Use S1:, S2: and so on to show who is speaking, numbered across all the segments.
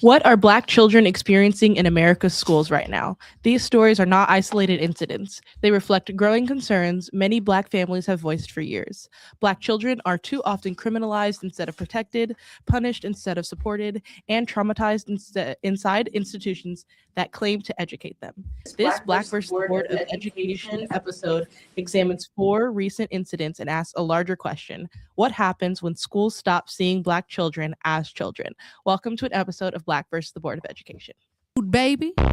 S1: What are Black children experiencing in America's schools right now? These stories are not isolated incidents. They reflect growing concerns many Black families have voiced for years. Black children are too often criminalized instead of protected, punished instead of supported, and traumatized inside institutions that claim to educate them. This Black versus the Board of Education episode examines 4 recent incidents and asks a larger question. What happens when schools stop seeing Black children as children? Welcome to an episode of Black versus the Board of Education.
S2: Baby.
S3: We in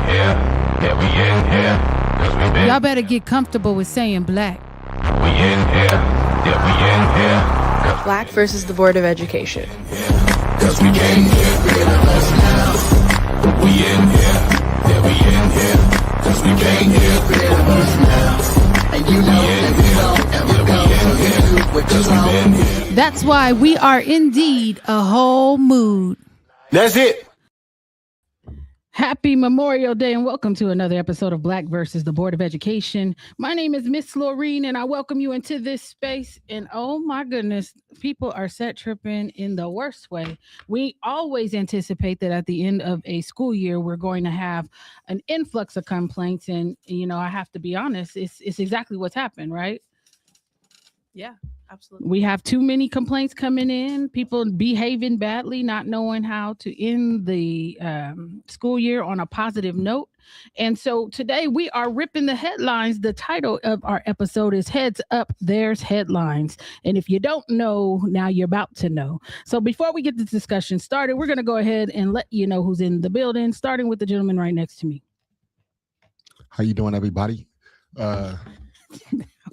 S3: here, yeah, we in here, 'cause we been.
S2: Y'all better get comfortable with saying black.
S3: We in here, yeah, we in here,
S1: Black versus the Board of Education.
S3: 'cause we came here, rid of us now. We in here, yeah, we in here, 'cause we came here, rid of us now. And you know, and we don't ever go, so you do what you want.
S2: That's why we are indeed a whole mood.
S3: That's it.
S2: Happy Memorial Day and welcome to another episode of Black versus the Board of Education. My name is Miss Laureen and I welcome you into this space. And oh my goodness, people are set tripping in the worst way. We always anticipate that at the end of a school year, we're going to have an influx of complaints. And, you know, I have to be honest, it's exactly what's happened, right?
S1: Yeah, absolutely.
S2: We have too many complaints coming in, people behaving badly, not knowing how to end the school year on a positive note. And so today we are ripping the headlines. The title of our episode is Heads Up, There's Headlines. And if you don't know, now you're about to know. So before we get the discussion started, we're going to go ahead and let you know who's in the building, starting with the gentleman right next to me.
S4: How you doing, everybody?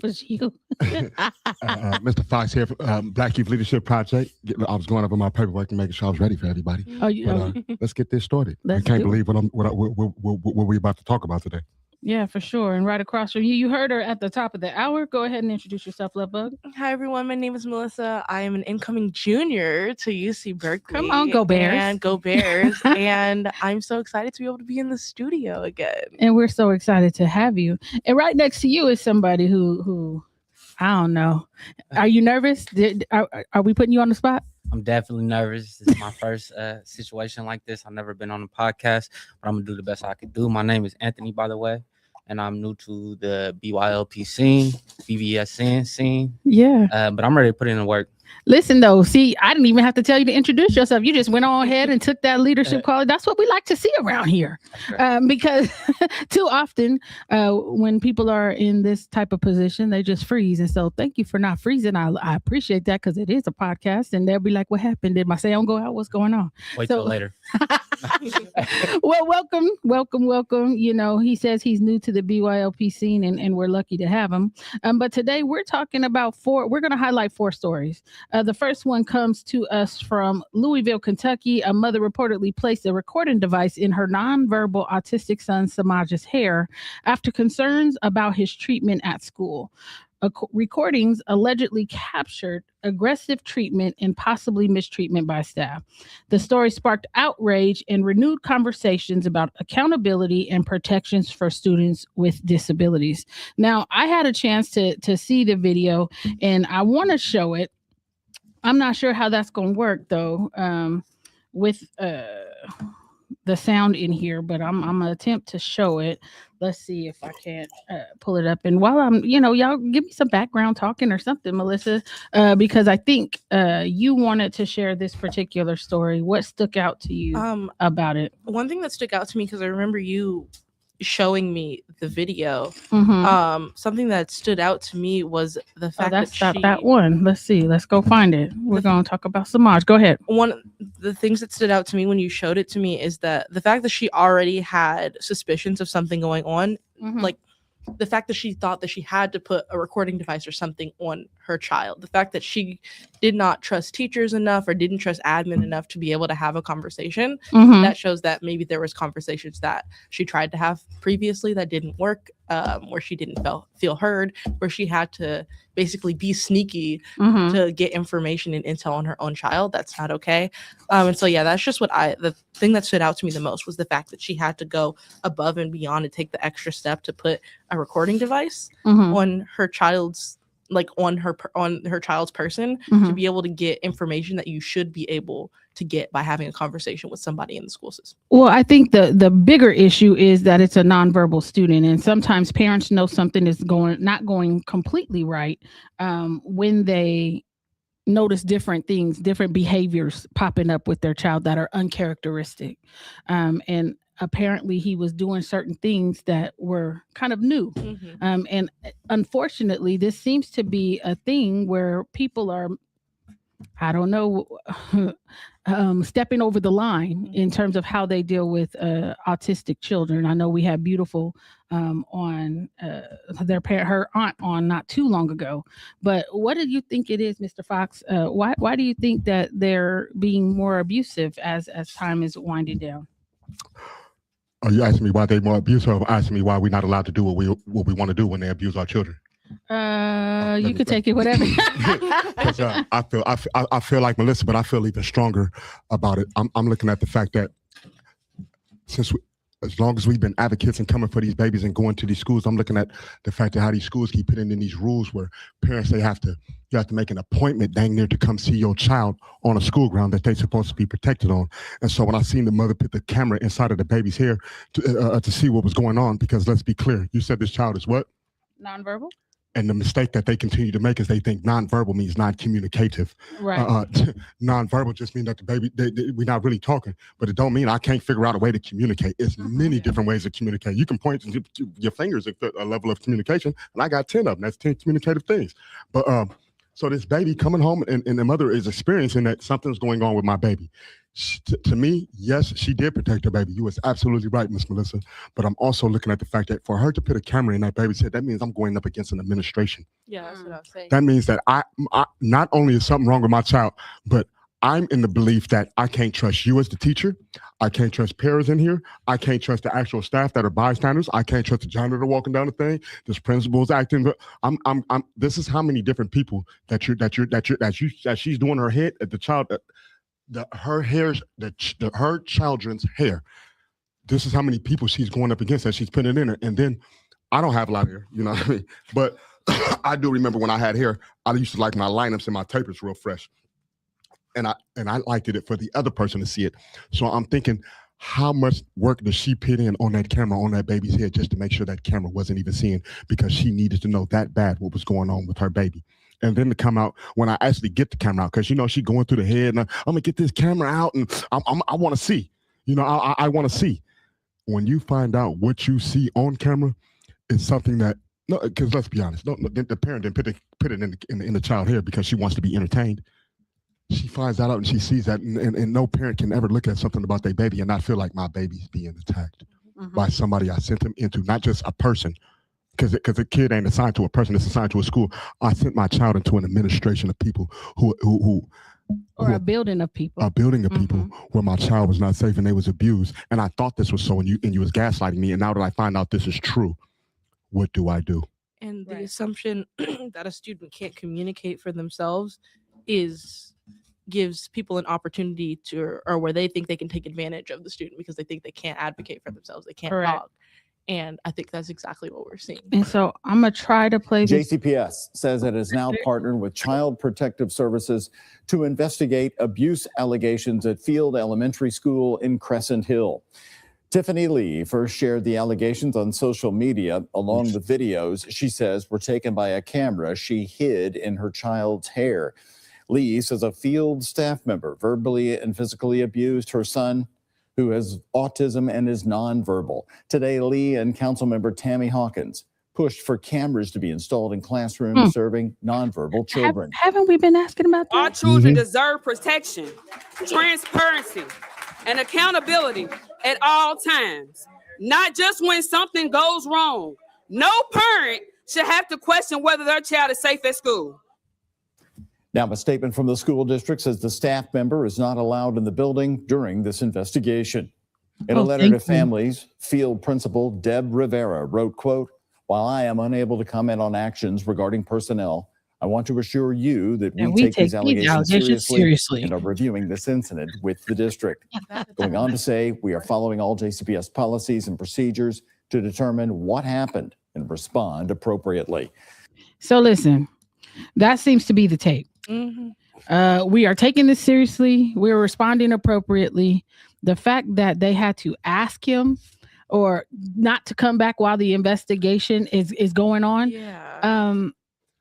S2: Was you?
S4: Mr. Fox here from Black Youth Leadership Project. I was going over my paperwork and making sure I was ready for everybody.
S2: Oh, yeah.
S4: Let's get this started. I
S2: Let's
S4: can't
S2: do it.
S4: believe what we're about to talk about today.
S2: Yeah, for sure. And right across from you, you heard her at the top of the hour. Go ahead and introduce yourself, Love Bug.
S1: Hi, everyone. My name is Melissa. I am an incoming junior to UC Berkeley.
S2: Come on, go Bears.
S1: And go Bears. And I'm so excited to be able to be in the studio again.
S2: And we're so excited to have you. And right next to you is somebody who I don't know. Are you nervous? Are we putting you on the spot?
S5: I'm definitely nervous. This is my first situation like this. I've never been on a podcast, but I'm gonna do the best I can do. My name is Anthony, by the way, and I'm new to the BYLP scene, BVSN scene.
S2: Yeah.
S5: But I'm ready to put in the work.
S2: Listen, though, see, I didn't even have to tell you to introduce yourself. You just went on ahead and took that leadership quality. That's what we like to see around here. Because too often when people are in this type of position, they just freeze. And so thank you for not freezing. I appreciate that because it is a podcast. And they'll be like, what happened? Did my sound go out? What's going on?
S5: Wait till later.
S2: Well, welcome. You know, he says he's new to the BYLP scene and we're lucky to have him. But today we're talking about we're going to highlight 4 stories. The first one comes to us from Louisville, Kentucky. A mother reportedly placed a recording device in her nonverbal autistic son Samaj's hair after concerns about his treatment at school. Recordings allegedly captured aggressive treatment and possibly mistreatment by staff. The story sparked outrage and renewed conversations about accountability and protections for students with disabilities. Now, I had a chance to see the video and I want to show it. I'm not sure how that's going to work, though, with the sound in here, but I'm going to attempt to show it. Let's see if I can't pull it up. And while I'm, y'all give me some background talking or something, Melissa, because I think you wanted to share this particular story. What stuck out to you about it?
S1: One thing that stuck out to me, because I remember you showing me the video, something that stood out to me was the fact
S2: that one. Let's see. Let's go find it. We're going to talk about Samaj. Go ahead.
S1: One of the things that stood out to me when you showed it to me is that the fact that she already had suspicions of something going on, like the fact that she thought that she had to put a recording device or something on her child, the fact that she did not trust teachers enough or didn't trust admin enough to be able to have a conversation, that shows that maybe there was conversations that she tried to have previously that didn't work, where she didn't feel heard, where she had to basically be sneaky to get information and intel on her own child. That's not okay. And so, yeah, that's just the thing that stood out to me the most was the fact that she had to go above and beyond and take the extra step to put a recording device on her child's like on her child's person
S2: Mhm.
S1: to be able to get information that you should be able to get by having a conversation with somebody in the school system.
S2: Well, I think the bigger issue is that it's a nonverbal student, and sometimes parents know something is not going completely right when they notice different things, different behaviors popping up with their child that are uncharacteristic. And apparently he was doing certain things that were kind of new. And unfortunately, this seems to be a thing where people are, I don't know, stepping over the line in terms of how they deal with autistic children. I know we had Beautiful on her aunt on not too long ago. But what do you think it is, Mr. Fox? Why do you think that they're being more abusive as time is winding down?
S4: Are you asking me why they're more abusive, or asking me why we're not allowed to do what we want to do when they abuse our children?
S2: You could take it whatever.
S4: I feel like Melissa, but I feel even stronger about it. I'm looking at the fact that as long as we've been advocates and coming for these babies and going to these schools, I'm looking at the fact that how these schools keep putting in these rules where parents, you have to make an appointment dang near to come see your child on a school ground that they're supposed to be protected on. And so when I seen the mother put the camera inside of the baby's hair to see what was going on, because let's be clear, you said this child is what?
S2: Nonverbal.
S4: And the mistake that they continue to make is they think nonverbal means non-communicative.
S2: Right.
S4: Nonverbal just means that the baby, we're not really talking, but it don't mean I can't figure out a way to communicate. It's many different ways to communicate. You can point to your fingers at a level of communication, and I got 10 of them. That's 10 communicative things. But so this baby coming home and the mother is experiencing that something's going on with my baby. To me, yes, she did protect her baby. You was absolutely right, Miss Melissa. But I'm also looking at the fact that for her to put a camera in that baby's head, that means I'm going up against an administration.
S1: Yeah, that's what I was saying.
S4: That means that I not only is something wrong with my child, but I'm in the belief that I can't trust you as the teacher. I can't trust parents in here. I can't trust the actual staff that are bystanders. I can't trust the janitor walking down the thing. This principal's acting. But this is how many different people that she's doing her head at the child. Her children's hair. This is how many people she's going up against that she's putting in her. And then I don't have a lot of hair, you know what I mean? But I do remember when I had hair, I used to like my lineups and my tapers real fresh. And I liked it for the other person to see it. So I'm thinking, how much work does she put in on that camera on that baby's head just to make sure that camera wasn't even seeing, because she needed to know that bad what was going on with her baby. And then to come out when I actually get the camera out, because she going through the head, and I'm gonna get this camera out, and I want to see, I want to see. When you find out what you see on camera, it's something that because let's be honest, the parent didn't put it in the child hair because she wants to be entertained. She finds that out and she sees that, and no parent can ever look at something about their baby and not feel like my baby's being attacked by somebody I sent them into, not just a person. Because a kid ain't assigned to a person, it's assigned to a school. I sent my child into an administration of people
S2: a building of people.
S4: A building of people where my child was not safe and they was abused. And I thought this was so, and you was gaslighting me. And now that I find out this is true, what do I do?
S1: And the assumption that a student can't communicate for themselves gives people an opportunity or where they think they can take advantage of the student because they think they can't advocate for themselves. They can't talk. And I think that's exactly what we're seeing.
S2: And so I'm going to try to play this.
S6: JCPS says it has now partnered with Child Protective Services to investigate abuse allegations at Field Elementary School in Crescent Hill. Tiffany Lee first shared the allegations on social media along with videos she says were taken by a camera she hid in her child's hair. Lee says a field staff member verbally and physically abused her son, who has autism and is nonverbal. Today, Lee and Councilmember Tammy Hawkins pushed for cameras to be installed in classrooms serving nonverbal children.
S2: Haven't we been asking about that?
S7: Our children deserve protection, transparency, and accountability at all times, not just when something goes wrong. No parent should have to question whether their child is safe at school.
S6: Now, a statement from the school district says the staff member is not allowed in the building during this investigation. In a letter to families, field principal Deb Rivera wrote, quote, "While I am unable to comment on actions regarding personnel, I want to assure you that we take these allegations seriously and are reviewing this incident with the district." Going on to say, we are following all JCPS policies and procedures to determine what happened and respond appropriately.
S2: So listen, That seems to be the take. We are taking this seriously. We're responding appropriately. The fact that they had to ask him or not to come back while the investigation is going on.
S1: Yeah.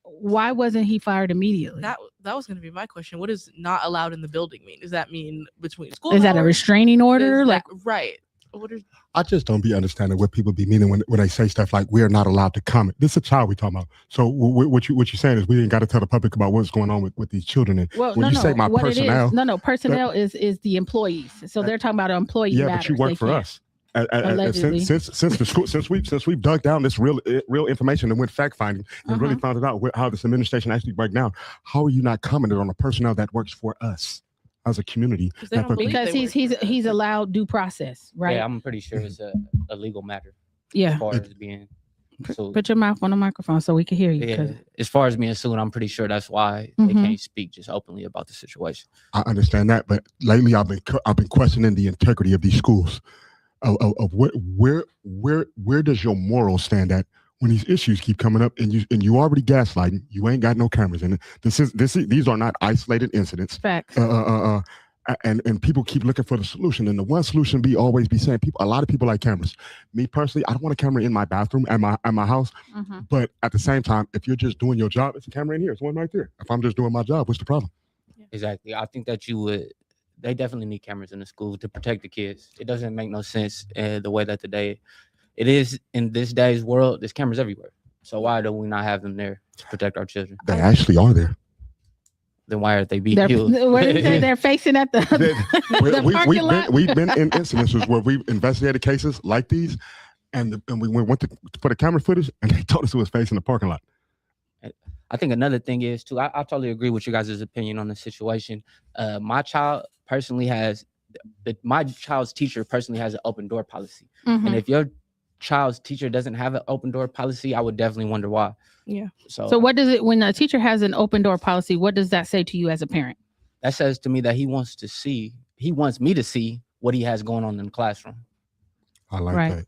S2: Why wasn't he fired immediately?
S1: That was going to be my question. What does not allowed in the building mean? Does that mean between school?
S2: Is that a restraining order?
S1: Is
S2: Like,
S1: right. What is
S4: I just don't be understanding what people be meaning when they say stuff like we are not allowed to comment. This is a child we talking about. So what you're saying is we ain't got to tell the public about what's going on with these children. And
S2: well,
S4: when you say my personnel,
S2: personnel is the employees. So they're talking about employee
S4: yeah,
S2: matters.
S4: but you work for us.
S2: Allegedly.
S4: Since the school, since we've dug down this real information and went fact finding and really found it out how this administration actually break down, how are you not commenting on the personnel that works for us as a community?
S2: Because he's allowed due process, right?
S5: Yeah, I'm pretty sure it's a legal matter.
S2: Yeah.
S5: As far as being sued.
S2: Put your mouth on the microphone so we can hear you.
S5: Yeah. As far as being sued, I'm pretty sure that's why they can't speak just openly about the situation.
S4: I understand that, but lately I've been questioning the integrity of these schools. Of where does your moral stand at when these issues keep coming up and you already gaslighting, you ain't got no cameras in it. These are not isolated incidents.
S2: Facts.
S4: And people keep looking for the solution, and the one solution always be saying a lot of people like cameras. Me personally, I don't want a camera in my bathroom at my house, but at the same time, if you're just doing your job, it's a camera in here. It's one right there. If I'm just doing my job, what's the problem?
S5: Exactly. I think that they definitely need cameras in the school to protect the kids. It doesn't make no sense the way that it is in this day's world. There's cameras everywhere. So why do we not have them there to protect our children?
S4: They actually are there.
S5: Then why are they being killed?
S2: They're facing at the parking lot.
S4: We've been in incidences where we've investigated cases like these, and we went to put a camera footage, and they told us it was facing the parking lot.
S5: I think another thing is too. I totally agree with you guys' opinion on the situation. My child's teacher personally has an open door policy, and if your child's teacher doesn't have an open door policy, I would definitely wonder why.
S1: Yeah.
S2: So what does it when a teacher has an open door policy? What does that say to you as a parent?
S5: That says to me that he wants me to see what he has going on in the classroom.
S4: I like that.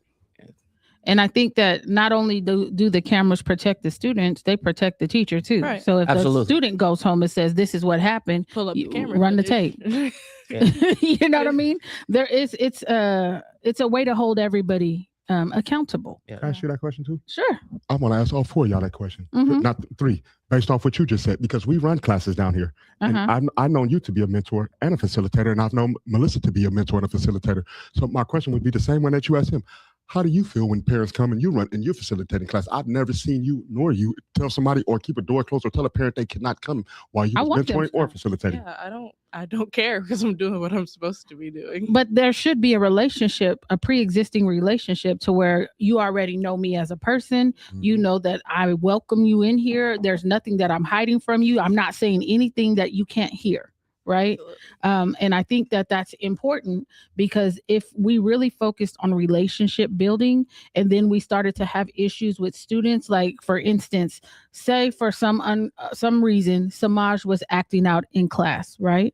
S2: And I think that not only do the cameras protect the students, they protect the teacher too. Right. So if the student goes home and says, "This is what happened,"
S1: pull up the camera,
S2: run the tape. You know what I mean? It's a way to hold everybody accountable.
S4: Can I ask you that question too?
S2: Sure.
S4: I want to ask all four of y'all that question, not three, based off what you just said, because we run classes down here. And I've known you to be a mentor and a facilitator, and I've known Melissa to be a mentor and a facilitator. So my question would be the same one that you asked him. How do you feel when parents come and you run and you're facilitating class? I've never seen you nor you tell somebody or keep a door closed or tell a parent they cannot come while you're mentoring or facilitating.
S1: Yeah, I don't care because I'm doing what I'm supposed to be doing.
S2: But there should be a relationship, a pre-existing relationship to where you already know me as a person. You know that I welcome you in here. There's nothing that I'm hiding from you. I'm not saying anything that you can't hear. Right. And I think that that's important because if we really focused on relationship building and then we started to have issues with students, like, for instance, say for some reason, Samaj was acting out in class. Right.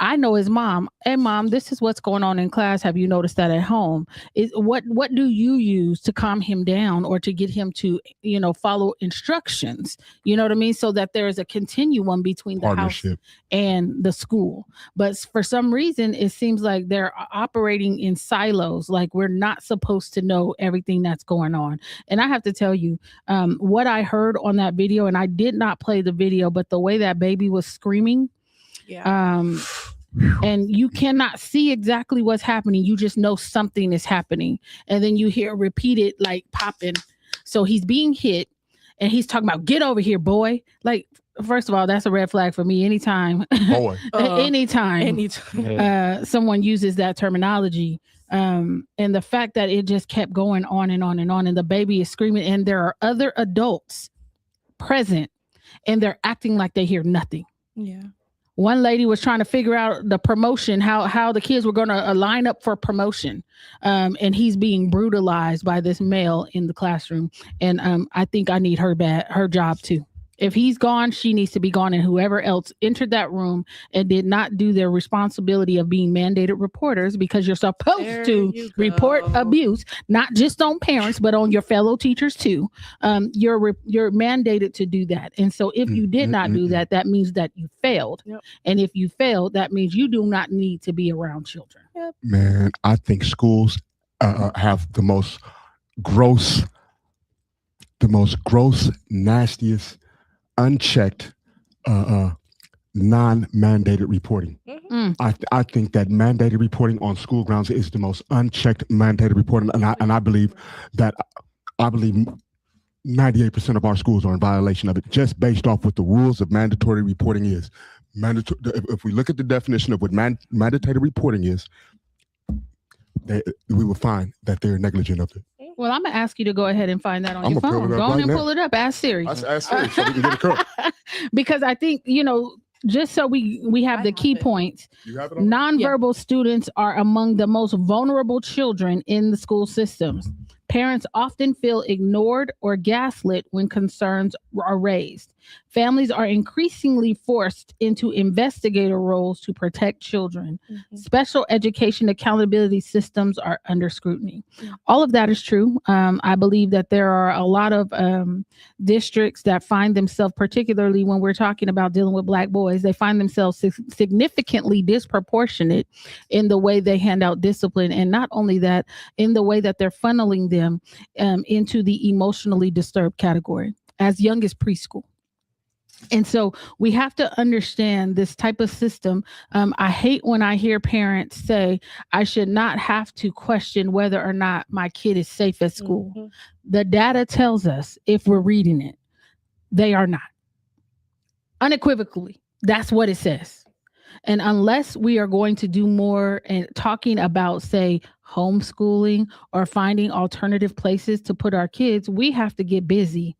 S2: I know his mom. Hey, mom, this is what's going on in class. Have you noticed that at home? What do you use to calm him down or to get him to, follow instructions? You know what I mean? So that there is a continuum between the house and the school. But for some reason, it seems like they're operating in silos. Like we're not supposed to know everything that's going on. And I have to tell you, what I heard on that video, and I did not play the video, but the way that baby was screaming. Yeah. And you cannot see exactly what's happening. You just know something is happening. And then you hear repeated like popping. So he's being hit and he's talking about, "Get over here, boy." Like, first of all, that's a red flag for me. Anytime, anytime someone uses that terminology. And the fact that it just kept going on and on and on, and the baby is screaming, and there are other adults present and they're acting like they hear nothing.
S1: Yeah.
S2: One lady was trying to figure out the promotion, how the kids were going to line up for promotion. And he's being brutalized by this male in the classroom. And I think I need her job too. If he's gone, she needs to be gone. And whoever else entered that room and did not do their responsibility of being mandated reporters, because you're supposed
S1: There
S2: to
S1: you
S2: report
S1: go.
S2: abuse, not just on parents, but on your fellow teachers too. You're mandated to do that. And so if you did not do that, that means that you failed.
S1: Yep.
S2: And if you failed, that means you do not need to be around children.
S4: Man, I think schools have the most gross, nastiest, unchecked, non-mandated reporting. I think that mandated reporting on school grounds is the most unchecked mandated reporting, and I believe 98% of our schools are in violation of it, just based off what the rules of mandatory reporting is. If we look at the definition of what mandatory reporting is, we will find that they're negligent of it.
S2: Well, I'm gonna ask you to go ahead and find that on your
S4: I'ma pull
S2: phone.
S4: it up
S2: Go on
S4: right
S2: and
S4: now.
S2: pull it up. Ask Siri.
S4: Ask Siri so we can get it correct.
S2: Because I think, just so we have the key points.
S4: You have it on?
S2: Nonverbal students are among the most vulnerable children in the school systems. Parents often feel ignored or gaslit when concerns are raised. Families are increasingly forced into investigator roles to protect children. Special education accountability systems are under scrutiny. All of that is true. I believe that there are a lot of districts that find themselves, particularly when we're talking about dealing with Black boys, they find themselves significantly disproportionate in the way they hand out discipline. And not only that, in the way that they're funneling them into the emotionally disturbed category as young as preschool. And so we have to understand this type of system. I hate when I hear parents say, I should not have to question whether or not my kid is safe at school. The data tells us, if we're reading it, they are not. Unequivocally, that's what it says. And unless we are going to do more and talking about, say, homeschooling or finding alternative places to put our kids, we have to get busy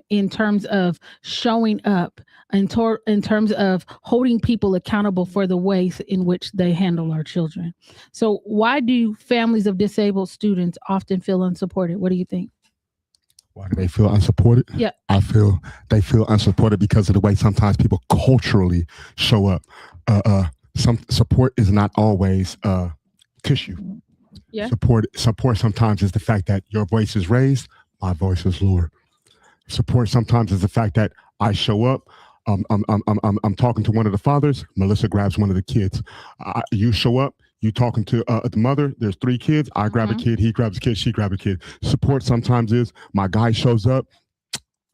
S2: in terms of showing up, in terms of holding people accountable for the ways in which they handle our children. So why do families of disabled students often feel unsupported? What do you think?
S4: Why do they feel unsupported?
S2: Yeah.
S4: I feel they feel unsupported because of the way sometimes people culturally show up. Some support is not always tissue.
S2: Yeah.
S4: Support sometimes is the fact that your voice is raised, my voice is lowered. Support sometimes is the fact that I show up. I'm talking to one of the fathers. Melissa grabs one of the kids. You show up. You talking to the mother. There's 3 kids. I grab a kid. He grabs a kid. She grabs a kid. Support sometimes is my guy shows up.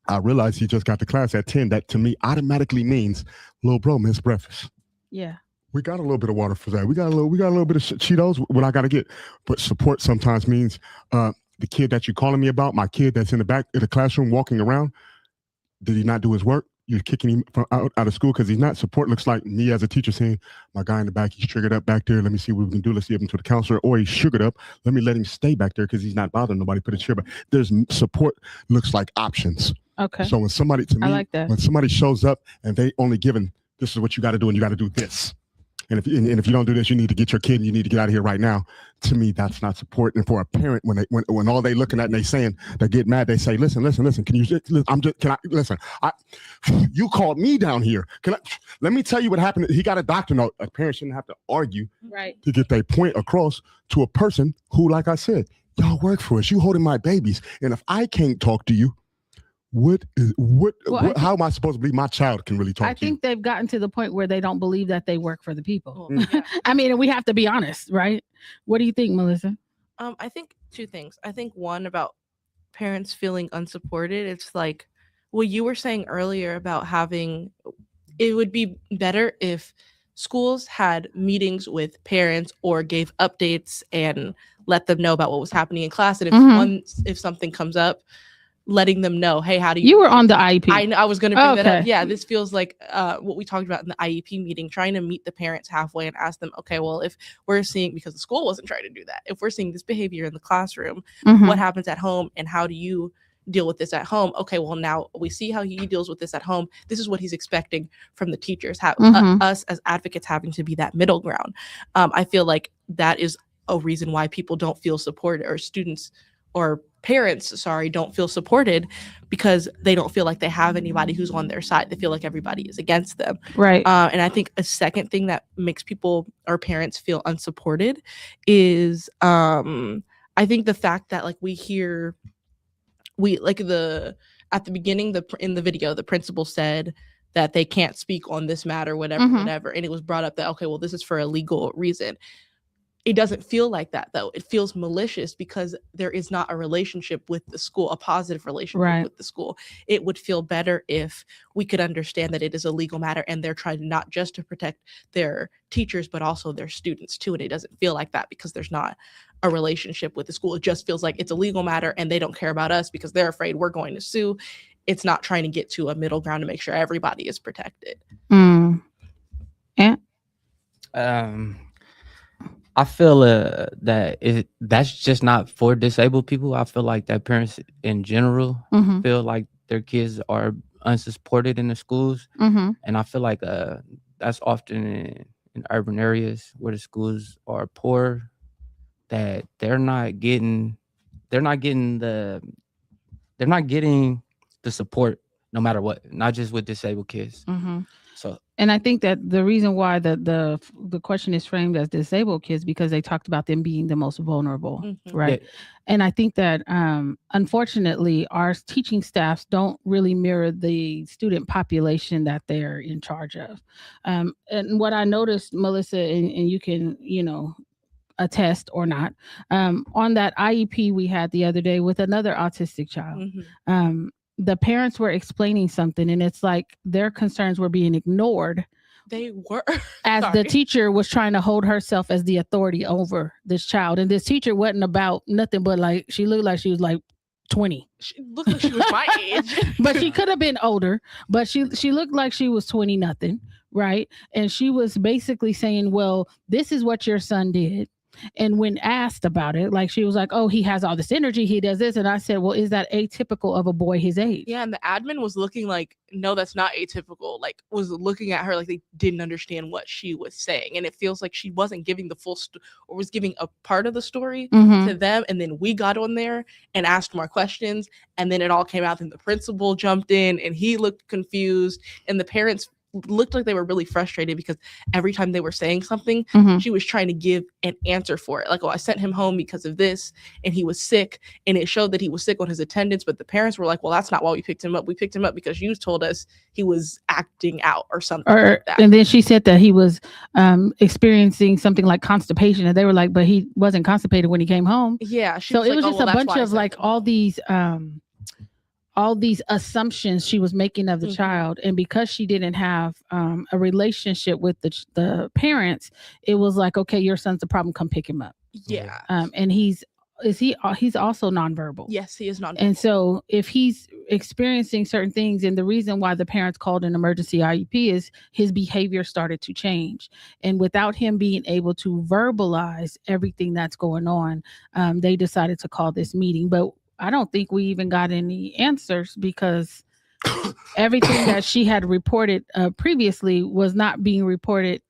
S4: I realize he just got to class at 10. That to me automatically means, little bro missed breakfast.
S2: Yeah.
S4: We got a little bit of water for that. We got a little bit of Cheetos. What I got to get. But support sometimes means the kid that you're calling me about, my kid that's in the back of the classroom walking around. Did he not do his work? You're kicking him out of school because he's not. Support looks like me as a teacher saying, my guy in the back, he's triggered up back there. Let me see what we can do. Let's give him to the counselor. Or he's sugared up. Let me let him stay back there because he's not bothering nobody. Put a chair back. There's support looks like options.
S2: Okay.
S4: So when somebody, to me,
S2: I like that.
S4: when somebody shows up and they only given, this is what you got to do and you got to do this. And if you don't do this, you need to get your kid and you need to get out of here right now. To me, that's not support. And for a parent, when all they looking at and they saying, they get mad, they say, listen, can you, listen, you called me down here. Let me tell you what happened. He got a doctor note. A parent shouldn't have to argue to get their point across to a person who, like I said, y'all work for us. You holding my babies. And if I can't talk to you, how am I supposed to believe my child can really talk to you?
S2: I think they've gotten to the point where they don't believe that they work for the people.
S1: Yeah.
S2: I mean, we have to be honest, right? What do you think, Melissa?
S1: I think 2 things. I think one, about parents feeling unsupported. It's like what you were saying earlier about having, it would be better if schools had meetings with parents or gave updates and let them know about what was happening in class. And if something comes up, letting them know, hey, how do
S2: You were on the IEP.
S1: I was going to bring that up.
S2: Okay.
S1: Yeah, this feels like what we talked about in the IEP meeting, trying to meet the parents halfway and ask them, okay, well, if we're seeing, because the school wasn't trying to do that, if we're seeing this behavior in the classroom, what happens at home and how do you deal with this at home? Okay, well, now we see how he deals with this at home. This is what he's expecting from the teachers. Us as advocates having to be that middle ground. I feel like that is a reason why people don't feel supported, or students or parents, sorry, don't feel supported because they don't feel like they have anybody who's on their side. They feel like everybody is against them.
S2: Right.
S1: And I think a second thing that makes people or parents feel unsupported is I think the fact that like at the beginning, in the video, the principal said that they can't speak on this matter, whatever. And it was brought up that, okay, well, this is for a legal reason. It doesn't feel like that, though. It feels malicious because there is not a relationship with the school, a positive relationship with the school. It would feel better if we could understand that it is a legal matter and they're trying not just to protect their teachers, but also their students too. And it doesn't feel like that because there's not a relationship with the school. It just feels like it's a legal matter and they don't care about us because they're afraid we're going to sue. It's not trying to get to a middle ground to make sure everybody is protected.
S2: Yeah.
S5: I feel that's just not for disabled people. I feel like that parents in general feel like their kids are unsupported in the schools, and I feel like that's often in urban areas where the schools are poor, that they're not getting the support no matter what, not just with disabled kids. So,
S2: and I think that the reason why the question is framed as disabled kids because they talked about them being the most vulnerable, right? Yeah. And I think that unfortunately our teaching staffs don't really mirror the student population that they're in charge of. And what I noticed, Melissa, and you can, attest or not, on that IEP we had the other day with another autistic child. The parents were explaining something and it's like their concerns were being ignored.
S1: They were.
S2: As the teacher was trying to hold herself as the authority over this child. And this teacher wasn't about nothing but like, she looked like she was like 20.
S1: She looked like she was my age.
S2: But she could have been older, but she looked like she was 20 nothing, right? And she was basically saying, well, this is what your son did. And when asked about it, like she was like, oh, he has all this energy, he does this. And I said, well, is that atypical of a boy his age?
S1: Yeah, and the admin was looking like, no, that's not atypical. Like, was looking at her like they didn't understand what she was saying. And it feels like she wasn't giving the full or was giving a part of the story to them. And then we got on there and asked more questions. And then it all came out. And the principal jumped in and he looked confused. And the parents looked like they were really frustrated because every time they were saying something, she was trying to give an answer for it. Like, oh, I sent him home because of this and he was sick, and it showed that he was sick on his attendance, but the parents were like, well, that's not why we picked him up. We picked him up because you told us he was acting out or something like that.
S2: And then she said that he was experiencing something like constipation, and they were like, but he wasn't constipated when he came home.
S1: Yeah.
S2: So it was just a bunch of like all these assumptions she was making of the child. And because she didn't have a relationship with the parents, it was like, okay, your son's the problem, come pick him up.
S1: Yeah.
S2: And he's also nonverbal.
S1: Yes, he is nonverbal.
S2: And so if he's experiencing certain things, and the reason why the parents called an emergency IEP is his behavior started to change. And without him being able to verbalize everything that's going on, they decided to call this meeting. But I don't think we even got any answers because everything that she had reported previously was not being reported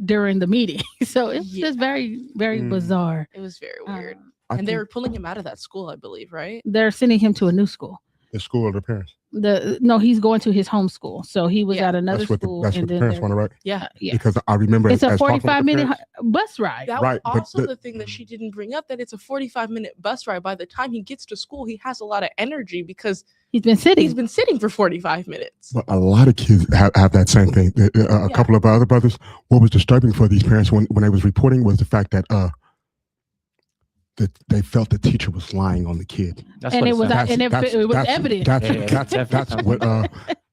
S2: during the meeting. So it's just very, very bizarre.
S1: It was very weird. And they were pulling him out of that school, I believe, right?
S2: They're sending him to a new school.
S4: The school or the parents?
S2: No, he's going to his home school. So he was at another school.
S4: That's what the parents want to write.
S1: Yeah.
S4: Because I remember
S2: it's a 45-minute bus ride.
S1: That was also the thing that she didn't bring up, that it's a 45-minute bus ride. By the time he gets to school, he has a lot of energy because
S2: he's been sitting.
S1: He's been sitting for 45 minutes.
S4: But a lot of kids have that same thing. A couple of other brothers, what was disturbing for these parents when they was reporting was the fact that they felt the teacher was lying on the kid.
S5: That's
S2: and
S5: what
S2: it was evident.
S4: That's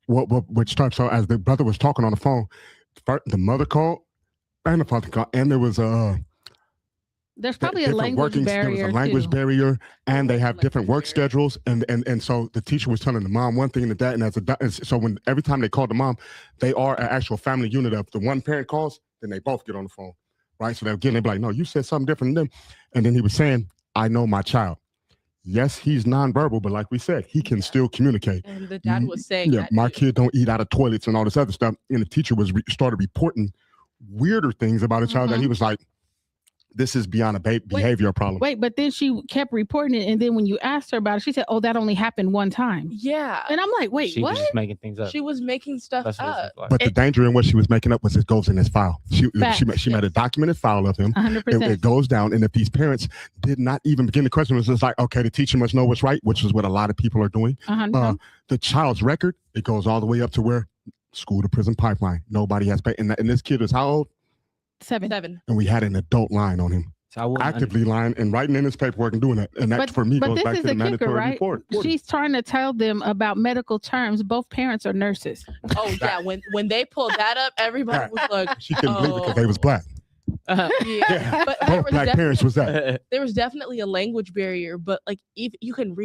S4: what starts. So as the brother was talking on the phone, the mother called and the father called, and there was
S2: there's probably a language barrier.
S4: There was a language barrier, and they have different work schedules, and so the teacher was telling the mom one thing and the dad, and so every time they called the mom, they are an actual family unit. Of the one parent calls, then they both get on the phone. Right, so they'll be like, no, you said something different than them. And then he was saying, I know my child. Yes, he's nonverbal, but like we said, he can still communicate.
S1: And the dad was saying,
S4: my kid don't eat out of toilets and all this other stuff. And the teacher was started reporting weirder things about a child that he was like, this is beyond a behavioral problem.
S2: Wait, but then she kept reporting it, and then when you asked her about it, she said, "Oh, that only happened one time."
S1: Yeah.
S2: And I'm like, "Wait,
S5: She
S2: what?"
S5: was just making things up.
S1: She was making stuff
S5: That's what it
S1: up.
S5: seems like.
S4: But the danger in what she was making up was it goes in his file. She
S2: Facts,
S4: made a documented file of him.
S2: 100%.
S4: It goes down, and if these parents did not even begin to question, it was just like, okay, the teacher must know what's right, which is what a lot of people are doing.
S2: 100%.
S4: The child's record, it goes all the way up to where school to prison pipeline. Nobody has paid, and this kid is how old?
S2: 7.
S4: And we had an adult lying on him,
S5: So I wouldn't
S4: actively lying and writing in his paperwork and doing that. And that for me
S2: But
S4: goes
S2: this
S4: back
S2: is
S4: to the
S2: the kicker,
S4: mandatory
S2: right?
S4: report.
S2: She's trying to tell them about medical terms. Both parents are nurses.
S1: Oh yeah, when they pulled that up, everybody was like,
S4: She couldn't believe it because they was black.
S1: yeah. But there
S4: Both
S1: was,
S4: black parents was that.
S1: there was definitely a language barrier, but like if you can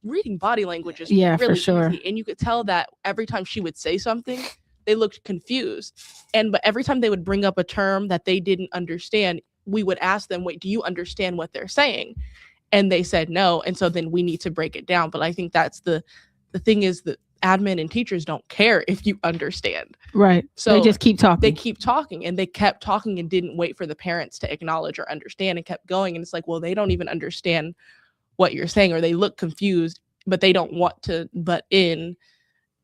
S1: reading body language is
S2: Yeah, for
S1: really
S2: sure.
S1: easy, and you could tell that every time she would say something, they looked confused, but every time they would bring up a term that they didn't understand, we would ask them, wait, do you understand what they're saying? And they said no, and so then we need to break it down. But I think that's the thing is that admin and teachers don't care if you understand.
S2: Right. So
S1: So
S2: they just keep talking.
S1: They keep talking, and they kept talking and didn't wait for the parents to acknowledge or understand, and kept going. And it's like, well, they don't even understand what you're saying, or they look confused, but they don't want to butt in.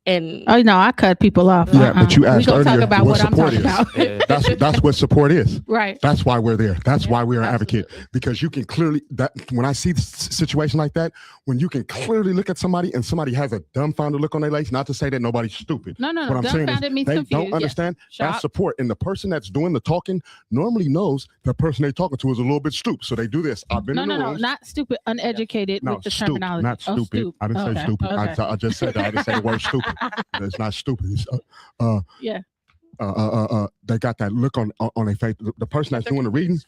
S1: And
S2: Oh no, I cut people off.
S4: Yeah, but you asked
S2: we gonna talk
S4: earlier
S2: about
S4: what
S2: what I'm
S4: support
S2: talking
S4: is.
S2: about.
S4: That's what support is.
S2: Right.
S4: That's why we're there. That's
S1: Yeah,
S4: why we're an advocate,
S1: absolutely.
S4: because you can clearly that when I see the situation like that, when you can clearly look at somebody and somebody has a dumbfounded look on their face, not to say that nobody's stupid.
S2: No.
S4: What I'm saying is
S2: Dumbfounded means
S4: they
S2: confused.
S4: don't
S2: Yes.
S4: understand that
S2: Shocked.
S4: support, and the person that's doing the talking normally knows the person they're talking to is a little bit stupid, so they do this. I've been in the
S2: No,
S4: rooms.
S2: not stupid, uneducated
S4: No,
S2: with the
S4: stoop,
S2: terminology.
S4: not
S2: Oh,
S4: stupid.
S2: stoop.
S4: I didn't say
S2: Okay,
S4: stupid.
S2: okay.
S4: I just said that. I didn't say the word stupid. It's not stupid. It's,
S2: Yeah.
S4: They got that look on their face. The person that's
S1: They're
S4: doing the reading,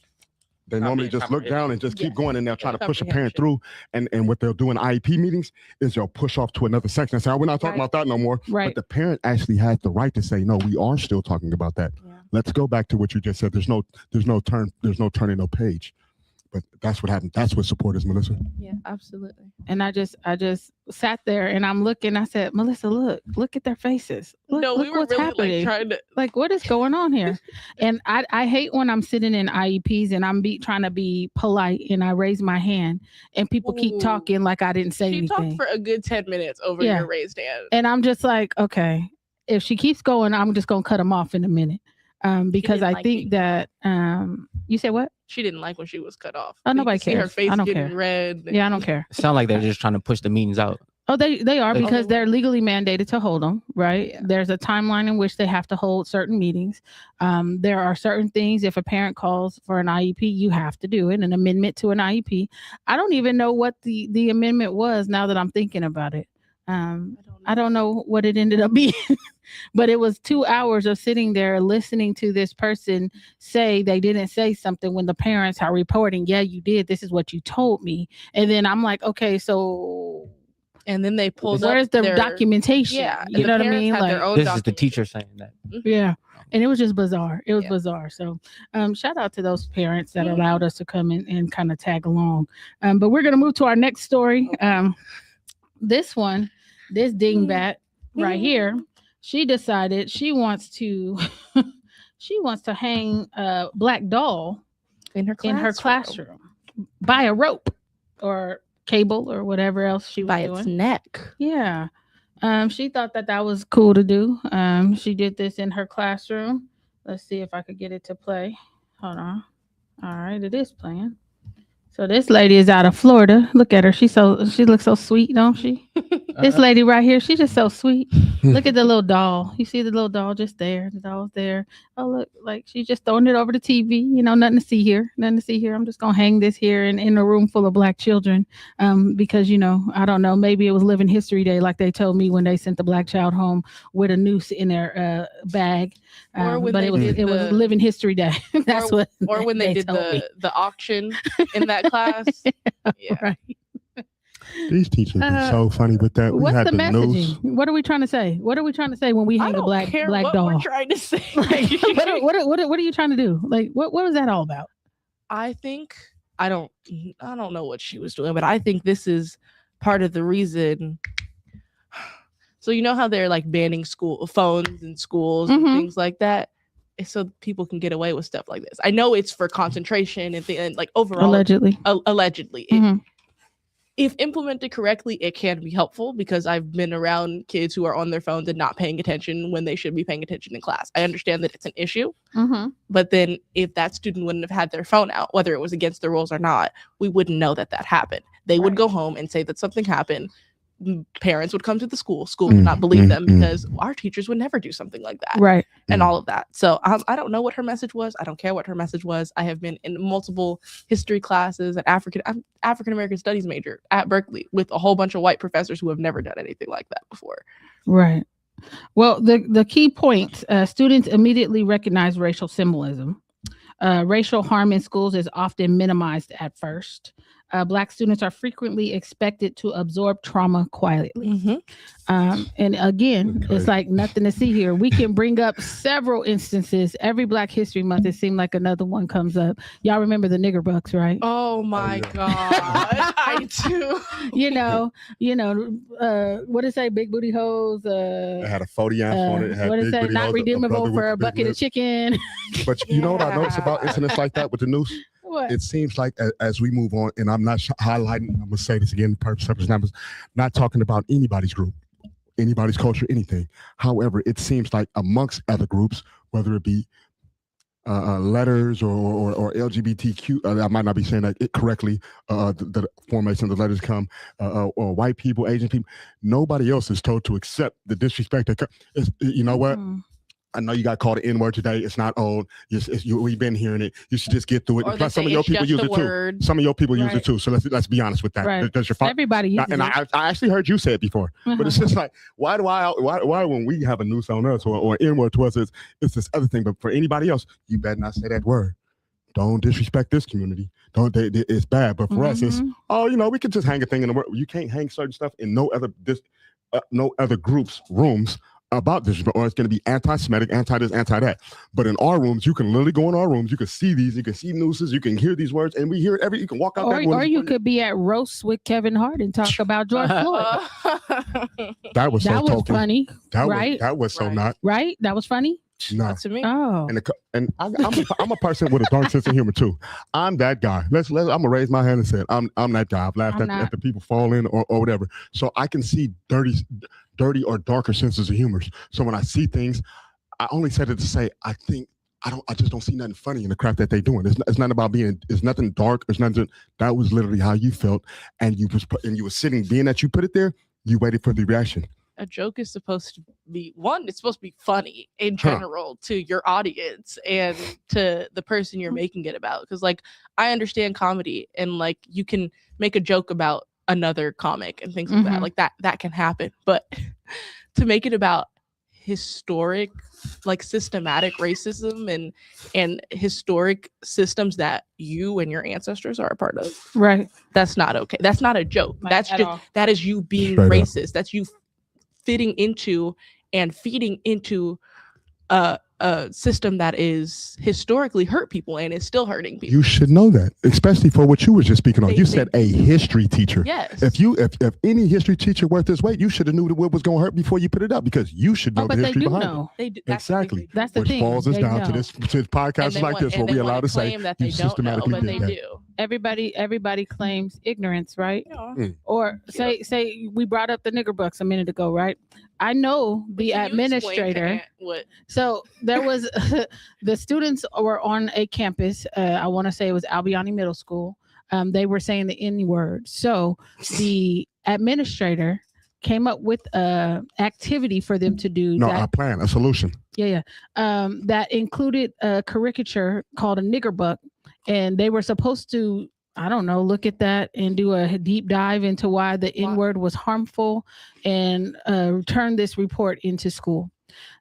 S4: they
S5: Not
S4: normally
S5: being
S4: just look down and just keep
S1: Yeah.
S4: going, and they'll try to push a parent
S1: Comprehension.
S4: through. And what they'll do in IEP meetings is they'll push off to another section and say, "Oh, we're not talking
S1: Right.
S4: about that no more."
S2: Right.
S4: But the parent actually has the right to say, "No, we are still talking about that."
S1: Yeah.
S4: Let's go back to what you just said. There's no turning no page. But that's what happened. That's what support is, Melissa.
S1: Yeah, absolutely.
S2: And I just sat there and I'm looking. I said, Melissa, look at their faces. Look,
S1: No, we
S2: look
S1: were
S2: what's
S1: really
S2: happening.
S1: like trying to.
S2: Like, what is going on here? And I hate when I'm sitting in IEPs and I'm trying to be polite and I raise my hand and people keep
S1: Ooh.
S2: talking like I didn't say
S1: She
S2: anything.
S1: talked for a good 10 minutes over
S2: Yeah.
S1: your raised hand.
S2: And I'm just like, okay, if she keeps going, I'm just gonna cut them off in a minute. Because
S1: didn't
S2: I
S1: like
S2: think
S1: being
S2: that you said what?
S1: She didn't like when she was cut off.
S2: Oh,
S1: You
S2: nobody
S1: could see her
S2: cares.
S1: face
S2: I don't
S1: getting
S2: care.
S1: red.
S2: Yeah, I don't care.
S5: It sounds like they're just trying to push the meetings out.
S2: Oh, they are
S5: Oh,
S2: because
S1: they
S2: they're legally mandated to hold them, right?
S1: Yeah.
S2: There's a timeline in which they have to hold certain meetings. There are certain things, if a parent calls for an IEP, you have to do it, an amendment to an IEP. I don't even know what the amendment was now that I'm thinking about it. I don't know what it ended up being, but it was 2 hours of sitting there listening to this person say they didn't say something when the parents are reporting, yeah, you did. This is what you told me. And then I'm like, okay, so
S1: And then they pulled
S2: where's
S1: up
S2: the
S1: their
S2: documentation?
S1: Yeah, and
S2: You
S1: the
S2: know what I
S1: parents
S2: mean?
S1: had their
S2: Like,
S1: own
S5: This is the
S1: document.
S5: teacher saying that.
S2: yeah. And it was just bizarre. It was
S1: Yeah.
S2: bizarre. So shout out to those parents that allowed us to come in and kind of tag along. But we're going to move to our next story. This dingbat right here, she decided she wants to hang a black doll
S1: in her
S2: classroom by a rope or cable or whatever else she was
S1: by
S2: doing.
S1: its neck.
S2: Yeah. She thought that was cool to do. She did this in her classroom. Let's see if I could get it to play. Hold on. All right, it is playing. So this lady is out of Florida. Look at her. She looks so sweet, don't she? This lady right here, she's just so sweet. Look at the little doll. You see the little doll just there. The doll's there. Oh, look, like she's just throwing it over the TV. You know, nothing to see here. I'm just gonna hang this here in a room full of black children. Because I don't know, maybe it was Living History Day, like they told me when they sent the black child home with a noose in their bag.
S1: Or when
S2: but
S1: they
S2: it was
S1: did
S2: was Living History Day. That's
S1: or,
S2: what.
S1: Or when they did
S2: told me.
S1: the auction in that class. Yeah.
S2: Right.
S4: These teachers are so funny with that. We
S2: What's
S4: had
S2: the
S4: the news.
S2: messaging? What are we trying to say? What are we trying to say when we
S1: I
S2: hang a
S1: don't
S2: black
S1: care
S2: black
S1: what
S2: doll?
S1: we're trying to say.
S2: Like, what are you trying to do? Like, what was that all about?
S1: I think I don't know what she was doing, but I think this is part of the reason. So you know how they're like banning school phones in schools and
S2: Mhm.
S1: things like that. so people can get away with stuff like this. I know it's for concentration and like overall
S2: Allegedly.
S1: Allegedly.
S2: Mhm.
S1: If implemented correctly, it can be helpful because I've been around kids who are on their phones and not paying attention when they should be paying attention in class. I understand that it's an issue, but then if that student wouldn't have had their phone out, whether it was against the rules or not, we wouldn't know that happened. They would go home and say that something happened. Parents would come to the school would not believe them because our teachers would never do something like that,
S2: right?
S1: And all of that. So I don't know what her message was. I don't care what her message was. I have been in multiple history classes and I'm African American studies major at Berkeley with a whole bunch of white professors who have never done anything like that before.
S2: Right. Well, the key point, students immediately recognize racial symbolism. Racial harm in schools is often minimized at first. Black students are frequently expected to absorb trauma quietly. And again, it's like nothing to see here. We can bring up several instances. Every Black History Month, it seemed like another one comes up. Y'all remember the nigger bucks, right?
S1: Oh my God. I do.
S2: What did it say? Big booty hoes.
S4: It had a 40 ounce on it. It had
S2: what did it
S4: big
S2: say?
S4: booty
S2: Not
S4: hoes,
S2: redeemable for a
S4: big
S2: bucket of
S4: lips.
S2: chicken.
S4: But you know what I noticed about incidents like that with the news?
S2: What?
S4: It seems like as we move on, and I'm not highlighting, I'm going to say this again, purpose numbers, not talking about anybody's group, anybody's culture, anything. However, it seems like amongst other groups, whether it be letters or LGBTQ, I might not be saying that correctly, the formation of the letters come, or white people, Asian people, nobody else is told to accept the disrespect that you know what? I know you got called the N-word today. It's not old. We've been hearing it. You should just get through it.
S1: Or
S4: Plus, some of your people use it too. Some of your people use it too. So let's be honest with that.
S2: Right.
S4: Does your
S2: Everybody uses
S4: and
S2: it.
S4: I actually heard you say it before, but it's just like why when we have a noose on us or N-word to us, it's this other thing. But for anybody else, you better not say that word. Don't disrespect this community. It's bad. But for us, it's we could just hang a thing in the world. You can't hang certain stuff in no other groups' rooms about this, or it's going to be anti-Semitic, anti-this, anti-that. But in our rooms, you can literally go in our rooms, you can see these, you can see nooses, you can hear these words, and we hear it you can walk out that
S2: or you could be at roast with Kevin Hart and talk about George Floyd.
S4: That was
S2: funny,
S4: right? That was so not.
S2: Right? That was funny?
S4: No.
S1: Not to me.
S2: Oh.
S4: And I'm a person with a dark sense of humor too. I'm that guy. I'm gonna raise my hand and say it. I'm that guy. I've laughed at the people falling or whatever. So I can see dirty or darker senses of humor. So when I see things, I only said it to say I just don't see nothing funny in the crap that they're doing. It's not about it's nothing dark. It's nothing. That was literally how you felt, and you were sitting. Being that you put it there, you waited for the reaction.
S1: A joke is supposed to be it's supposed to be funny in general to your audience and to the person you're making it about. Because like I understand comedy and like you can make a joke about another comic and things like that. Like that can happen. But to make it about historic, like systematic racism and historic systems that you and your ancestors are a part of.
S2: Right.
S1: That's not okay. That's not a joke. That is you being racist. That's you fitting into and feeding into a system that is historically hurt people and is still hurting people.
S4: You should know that, especially for what you were just speaking on. You said a history teacher.
S1: Yes.
S4: If any history teacher worth his weight, you should have knew what was going to hurt before you put it up, because you should know the history behind it.
S1: They do.
S4: Exactly.
S1: That's
S2: the
S4: which
S2: thing.
S4: falls us down to this podcast like this, where we allowed to say
S1: that
S4: you
S1: they don't know,
S4: systematically
S1: but they
S4: did that.
S1: do.
S2: Everybody claims ignorance, right?
S1: Yeah.
S2: Or say we brought up the nigger bucks a minute ago, right? I know the administrator. So there was the students were on a campus. I want to say it was Albioni Middle School. They were saying the N word. So the administrator came up with a activity for them to do.
S4: A plan, a solution.
S2: Yeah. That included a caricature called a nigger buck, and they were supposed to, I don't know, look at that and do a deep dive into why the N-word was harmful and turn this report into school.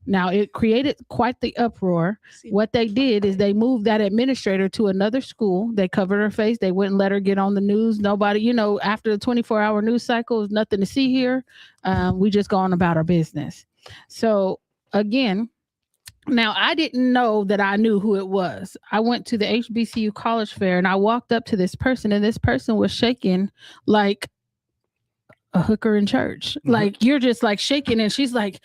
S2: Now, it created quite the uproar. What they did is they moved that administrator to another school. They covered her face. They wouldn't let her get on the news. Nobody, after the 24-hour news cycle, is nothing to see here. We just go on about our business. So, again, now, I didn't know that I knew who it was. I went to the HBCU college fair and I walked up to this person, and this person was shaking like a hooker in church. Like you're just like shaking, and she's like,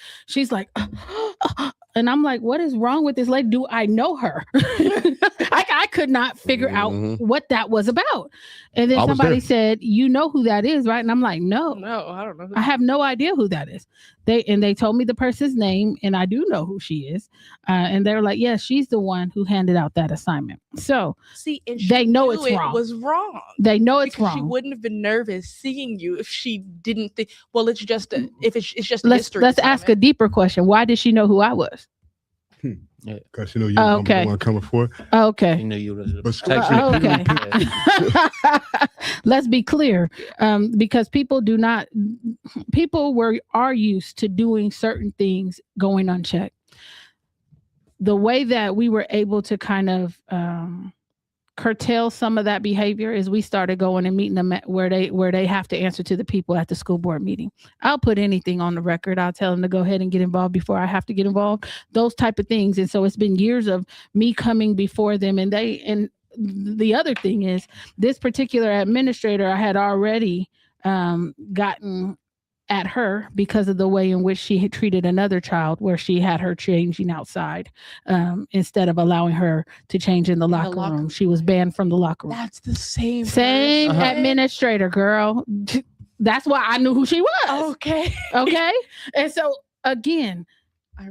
S2: And I'm like, what is wrong with this lady? Do I know her? I could not figure out what that was about. And then somebody said, you know who that is, right? And I'm like, no,
S1: I don't know.
S2: I have no idea who that is. They told me the person's name, and I do know who she is. And they were like, yeah, she's the one who handed out that assignment. So
S1: see, and
S2: they know it's wrong.
S1: It was wrong.
S2: They know it's
S1: because
S2: wrong.
S1: She wouldn't have been nervous seeing you if she didn't think. Well, it's just if it's just
S2: let's ask a deeper question. Why did she know who I was?
S4: Because she knew you were the one coming for.
S2: Okay.
S5: She knew you was
S2: okay. Let's be clear, because people are used to doing certain things going unchecked. The way that we were able to kind of curtail some of that behavior is we started going and meeting them where they have to answer to the people at the school board meeting. I'll put anything on the record. I'll tell them to go ahead and get involved before I have to get involved, those type of things. And so it's been years of me coming before them, and the other thing is this particular administrator, I had already gotten at her because of the way in which she had treated another child, where she had her changing outside instead of allowing her to change in the locker room. She was banned from the locker room.
S1: That's the same
S2: administrator, girl. That's why I knew who she was.
S1: Okay.
S2: And so again,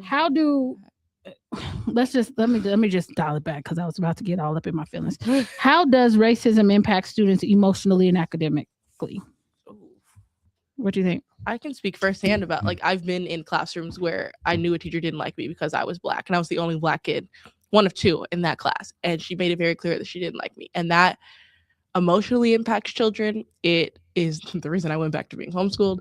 S2: how do let me just dial it back, because I was about to get all up in my feelings. How does racism impact students emotionally and academically? What do you think?
S1: I can speak firsthand about, like, I've been in classrooms where I knew a teacher didn't like me because I was Black, and I was the only Black kid, one of two in that class, and she made it very clear that she didn't like me, and that emotionally impacts children. It is the reason I went back to being homeschooled.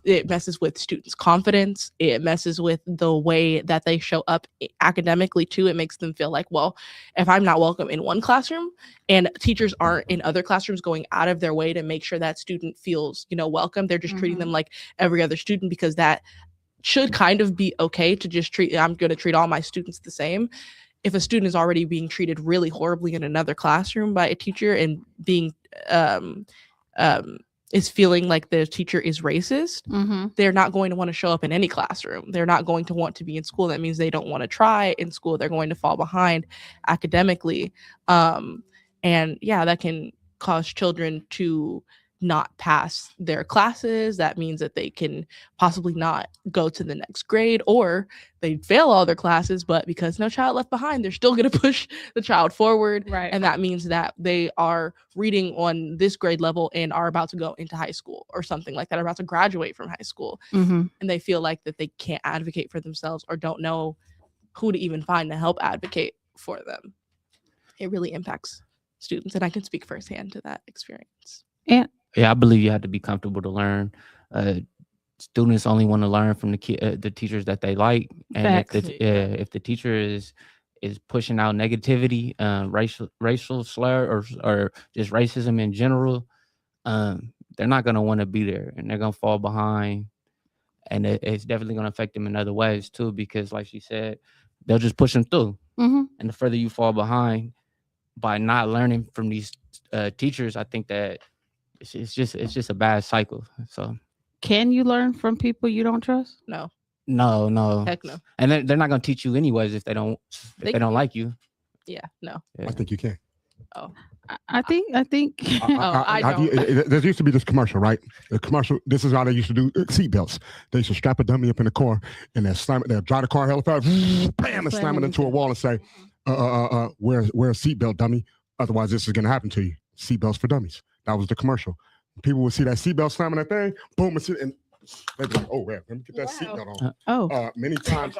S1: It messes with students' confidence. It messes with the way that they show up academically too. It makes them feel like, well, if I'm not welcome in one classroom and teachers aren't in other classrooms going out of their way to make sure that student feels, welcome, they're just treating them like every other student, because that should kind of be okay to just I'm going to treat all my students the same. If a student is already being treated really horribly in another classroom by a teacher and being is feeling like the teacher is racist, they're not going to want to show up in any classroom. They're not going to want to be in school. That means they don't want to try in school. They're going to fall behind academically. And yeah, that can cause children to not pass their classes. That means that they can possibly not go to the next grade, or they fail all their classes, but because No Child Left Behind, they're still going to push the child forward.
S2: Right.
S1: And that means that they are reading on this grade level and are about to go into high school or something like that, are about to graduate from high school. And they feel like that they can't advocate for themselves or don't know who to even find to help advocate for them. It really impacts students, and I can speak firsthand to that experience.
S5: Yeah, I believe you have to be comfortable to learn. Students only want to learn from the teachers that they like, and if the teacher is pushing out negativity, racial slur, or just racism in general, they're not going to want to be there, and they're going to fall behind, and it's definitely going to affect them in other ways too, because like she said, they'll just push them through, and the further you fall behind by not learning from these teachers, I think that it's just a bad cycle. So,
S2: can you learn from people you don't trust?
S1: No.
S5: Heck no. And they're not going to teach you anyways if they don't like you.
S1: Yeah, no.
S4: I think you can.
S1: Oh,
S2: I think.
S1: I don't.
S4: There used to be this commercial, right? The commercial. This is how they used to do seatbelts. They used to strap a dummy up in the car, and they'll drive the car hella fast, bam, and slam it into a wall and say, wear a seatbelt, dummy. Otherwise, this is going to happen to you. Seatbelts for dummies. That was the commercial. People would see that seatbelt slamming that thing, boom, and they'd be like, "Oh, man, let me get that seatbelt on." Many times,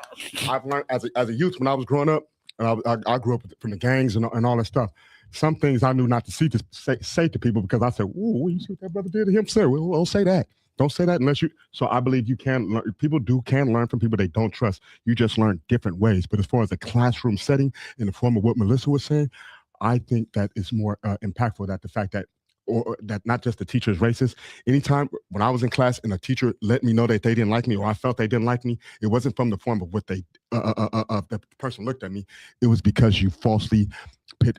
S4: I've learned as a youth when I was growing up, and I grew up from the gangs and all that stuff. Some things I knew not to say to people, because I said, "Ooh, you see what that brother did to him?" Say, "Well, don't say that. Don't say that unless you." So I believe you can learn. People can learn from people they don't trust. You just learn different ways. But as far as a classroom setting, in the form of what Melissa was saying, I think that is more impactful. That the fact that, or that not just the teacher is racist. Anytime when I was in class and a teacher let me know that they didn't like me, or I felt they didn't like me, it wasn't from the form of what they the person looked at me. It was because you falsely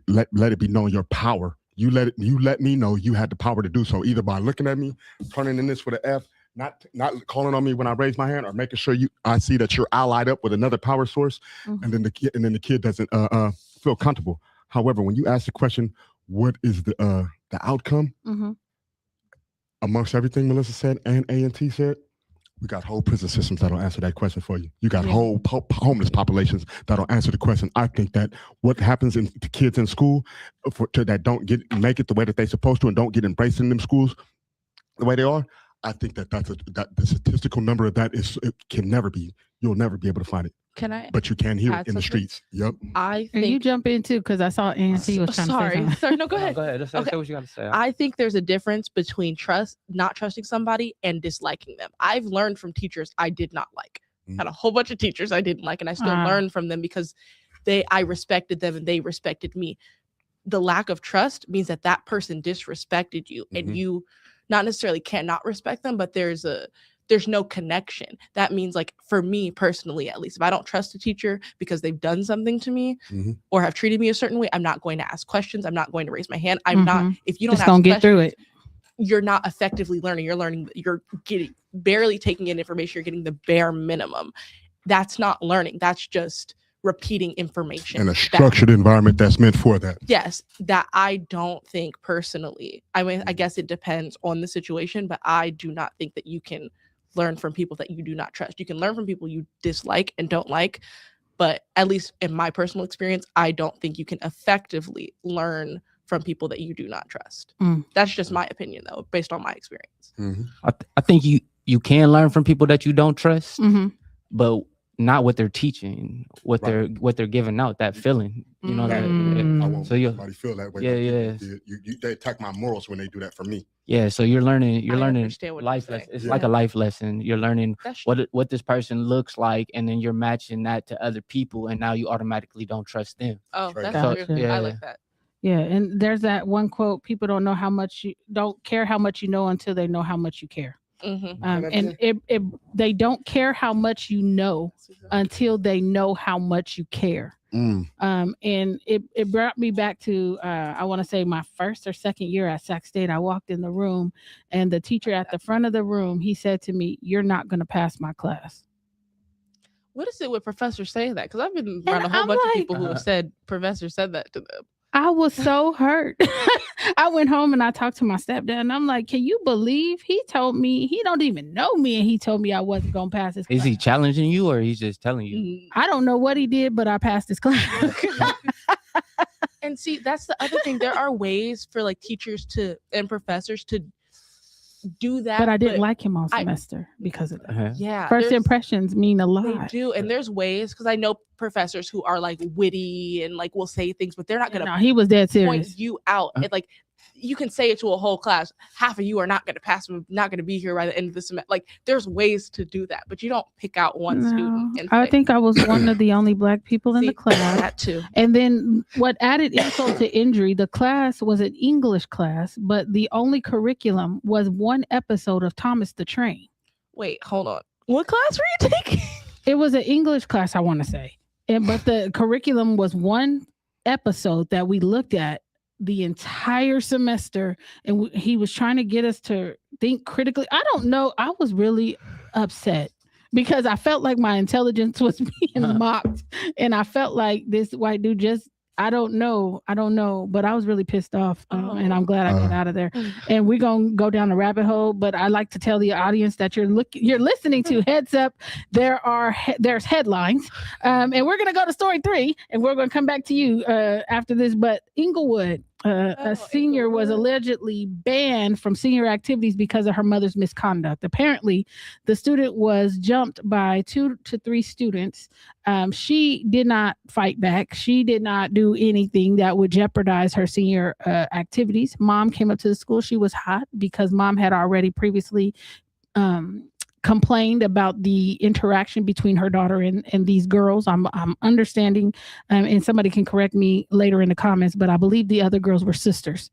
S4: let it be known your power. You let me know you had the power to do so, either by looking at me, turning in this with an F, not calling on me when I raise my hand, or making sure I see that you're allied up with another power source, and then the kid doesn't feel comfortable. However, when you ask the question, what is the outcome, amongst everything Melissa said and A&T said, we got whole prison systems that'll answer that question for you. You got whole homeless populations that'll answer the question. I think that what happens to kids in school that don't make it the way that they're supposed to and don't get embraced in them schools the way they are, I think that the statistical number of that you'll never be able to find it. But you can hear it in the streets. Yep.
S1: I think
S2: you jump in too, because I saw A&T was trying to say something.
S1: Sorry, no, go ahead.
S5: No, go ahead. Say what you got to say.
S1: I think there's a difference between not trusting somebody and disliking them. I've learned from teachers I did not like. Had a whole bunch of teachers I didn't like, and I still learn from them because I respected them and they respected me. The lack of trust means that person disrespected you, and you not necessarily cannot respect them, but there's no connection. That means, like, for me personally, at least, if I don't trust a teacher because they've done something to me or have treated me a certain way, I'm not going to ask questions. I'm not going to raise my hand. I'm not, if you don't
S2: just don't get through it,
S1: you're not effectively learning. You're barely taking in information. You're getting the bare minimum. That's not learning. That's just repeating information
S4: in a structured environment that's meant for that.
S1: Yes, that I don't think personally. I mean, I guess it depends on the situation, but I do not think that you can learn from people that you do not trust. You can learn from people you dislike and don't like, but at least in my personal experience, I don't think you can effectively learn from people that you do not trust. That's just my opinion, though, based on my experience.
S5: I think you can learn from people that you don't trust, but not what they're teaching, what they're giving out, that feeling, you know.
S4: I won't somebody feel that way. They attack my morals when they do that for me.
S5: Yeah, so you're learning
S1: life
S5: lesson. It's like a life lesson. You're learning what this person looks like, and then you're matching that to other people, and now you automatically don't trust them.
S1: Oh, that's true. I like that.
S2: Yeah, and there's that one quote: people don't care how much you know until they know how much you care. And they don't care how much you know until they know how much you care. And it brought me back to I want to say my first or second year at Sac State. I walked in the room, and the teacher at the front of the room, he said to me, "You're not going to pass my class."
S1: What is it with professors saying that? Because I've been around a whole bunch of people who have said professors said that to them.
S2: I was so hurt. I went home and I talked to my stepdad, and I'm like, can you believe he told me he don't even know me, and he told me I wasn't going to pass his class?
S5: Is he challenging you, or he's just telling you?
S2: I don't know what he did, but I passed his class.
S1: And see, that's the other thing. There are ways for like teachers and professors to do that.
S2: But I didn't like him all semester because of that.
S1: Yeah.
S2: First impressions mean a lot.
S1: They do. And there's ways, because I know professors who are like witty and like will say things, but they're not going to
S2: he was dead serious.
S1: Point you out. And like, you can say it to a whole class. Half of you are not going to pass, not going to be here by the end of the semester. Like, there's ways to do that, but you don't pick out one student. And
S2: I think I was one of the only Black people in the class.
S1: That too.
S2: And then what added insult to injury, the class was an English class, but the only curriculum was one episode of Thomas the Train.
S1: Wait, hold on. What class were you taking?
S2: It was an English class, I want to say. But the curriculum was one episode that we looked at the entire semester, and he was trying to get us to think critically. I don't know. I was really upset because I felt like my intelligence was being mocked, and I felt like this white dude I don't know, but I was really pissed off, and I'm glad I got out of there. And we're gonna go down a rabbit hole, but I like to tell the audience that you're listening to Heads Up. There's headlines, and we're gonna go to story 3, and we're gonna come back to you after this. But Inglewood, a senior, was allegedly banned from senior activities because of her mother's misconduct. Apparently, the student was jumped by 2 to 3 students. She did not fight back. She did not do anything that would jeopardize her senior activities. Mom came up to the school. She was hot because mom had already previously complained about the interaction between her daughter and these girls. I'm understanding, and somebody can correct me later in the comments, but I believe the other girls were sisters.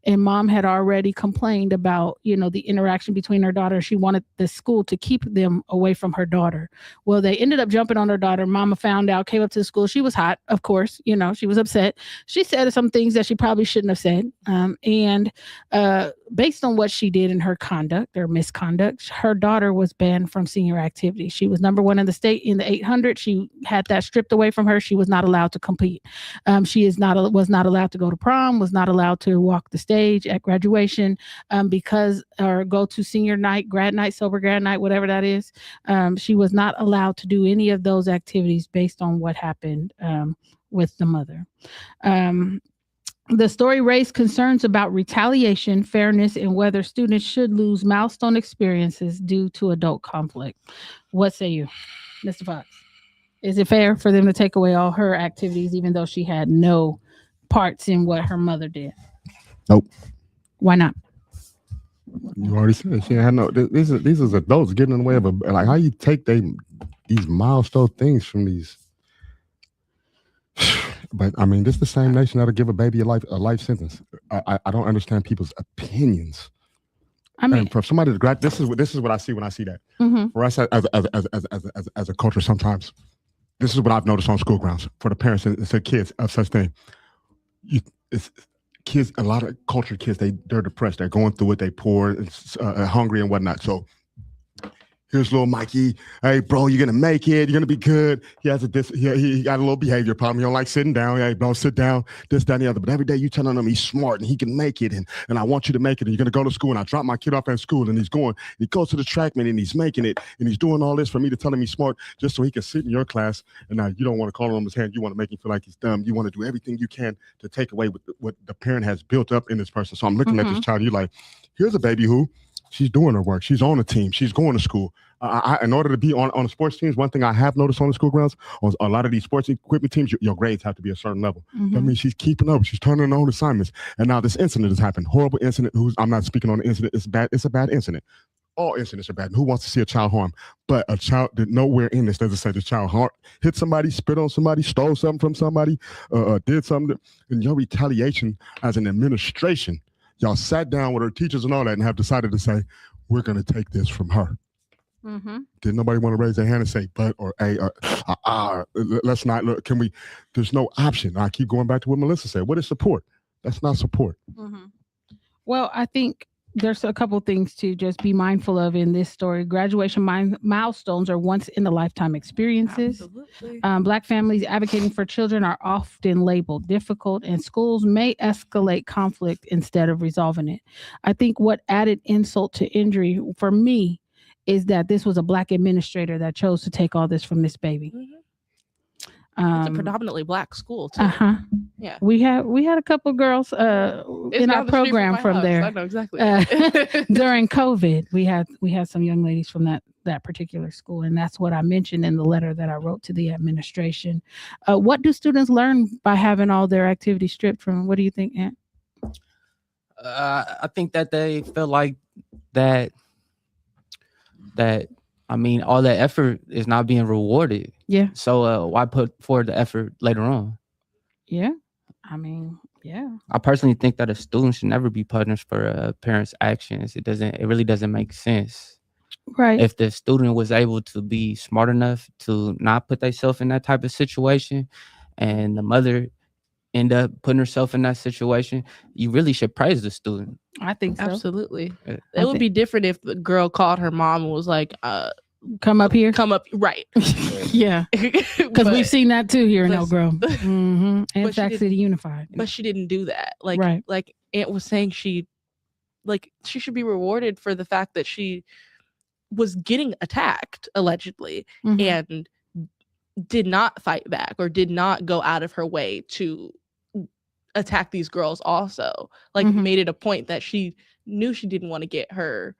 S2: And mom had already complained about, the interaction between her daughter. She wanted the school to keep them away from her daughter. Well, they ended up jumping on her daughter. Mama found out, came up to the school. She was hot, of course. She was upset. She said some things that she probably shouldn't have said. based on what she did in her conduct or misconduct, her daughter was banned from senior activity. She was number 1 in the state in the 800. She had that stripped away from her. She was not allowed to compete. She was not allowed to go to prom, was not allowed to walk the stage at graduation, or go to senior night, grad night, sober grad night, whatever that is. She was not allowed to do any of those activities based on what happened with the mother. The story raised concerns about retaliation, fairness, and whether students should lose milestone experiences due to adult conflict. What say you, Mr. Fox? Is it fair for them to take away all her activities, even though she had no parts in what her mother did?
S4: Nope.
S2: Why not?
S4: You already said she had no. These is adults getting in the way of like how you take these milestone things from these. But I mean, this is the same nation that'll give a baby a life sentence. I don't understand people's opinions. I mean, and for somebody to grad, this is what I see when I see that. Mm-hmm. For us as a culture, sometimes this is what I've noticed on school grounds for the parents and the kids of such thing. It's kids, a lot of cultured kids, they're depressed, they're going through it, they poor, hungry and whatnot. So here's little Mikey. Hey, bro, you're gonna make it. You're gonna be good. He has he got a little behavior problem. He don't like sitting down. Hey, bro, sit down. This, that, and the other. But every day you telling him he's smart and he can make it, and I want you to make it. And you're gonna go to school. And I drop my kid off at school, and he goes to the track meet, and he's making it, and he's doing all this for me to tell him he's smart, just so he can sit in your class. And now you don't want to call him on his hand. You want to make him feel like he's dumb. You want to do everything you can to take away what the parent has built up in this person. So I'm looking at this child. You're like, here's a baby who. She's doing her work. She's on a team. She's going to school. In order to be on sports teams, one thing I have noticed on the school grounds, on a lot of these sports equipment teams, your grades have to be a certain level. Mm-hmm. That means she's keeping up. She's turning her own assignments. And now this incident has happened. Horrible incident. I'm not speaking on the incident. It's bad. It's a bad incident. All incidents are bad. Who wants to see a child harm? But a child, nowhere in this does it say the child hit somebody, spit on somebody, stole something from somebody, did something. And your retaliation as an administration, y'all sat down with her teachers and all that and have decided to say, we're going to take this from her. Mm-hmm. Did nobody want to raise their hand and say, but, or a, let's not look, can we, there's no option. I keep going back to what Melissa said. What is support? That's not support.
S2: Mm-hmm. Well, I think there's a couple things to just be mindful of in this story. Graduation milestones are once in a lifetime experiences. Black families advocating for children are often labeled difficult, and schools may escalate conflict instead of resolving it. I think what added insult to injury for me is that this was a Black administrator that chose to take all this from this baby.
S1: Mm-hmm. It's a predominantly Black school too. Yeah, we had a couple of girls in our program from there.
S2: I know exactly. During COVID, we had some young ladies from that particular school, and that's what I mentioned in the letter that I wrote to the administration. What do students learn by having all their activities stripped from? What do you think, Ant?
S5: I think that they feel like that I mean, all that effort is not being rewarded.
S2: Yeah.
S5: So why put forward the effort later on?
S2: Yeah. I mean, yeah.
S5: I personally think that a student should never be punished for a parent's actions. It really doesn't make sense.
S2: Right.
S5: If the student was able to be smart enough to not put themselves in that type of situation, and the mother end up putting herself in that situation, you really should praise the student.
S2: I think so.
S1: Absolutely. It would be different if the girl called her mom and was like,
S2: come up here.
S1: Come up. Right.
S2: Yeah. Because we've seen that too here in Elk Grove. Mm-hmm. And Sac City Unified.
S1: But she didn't do that. Like Aunt was saying, she should be rewarded for the fact that she was getting attacked, allegedly, and did not fight back or did not go out of her way to attack these girls also. Made it a point that she knew she didn't want to get her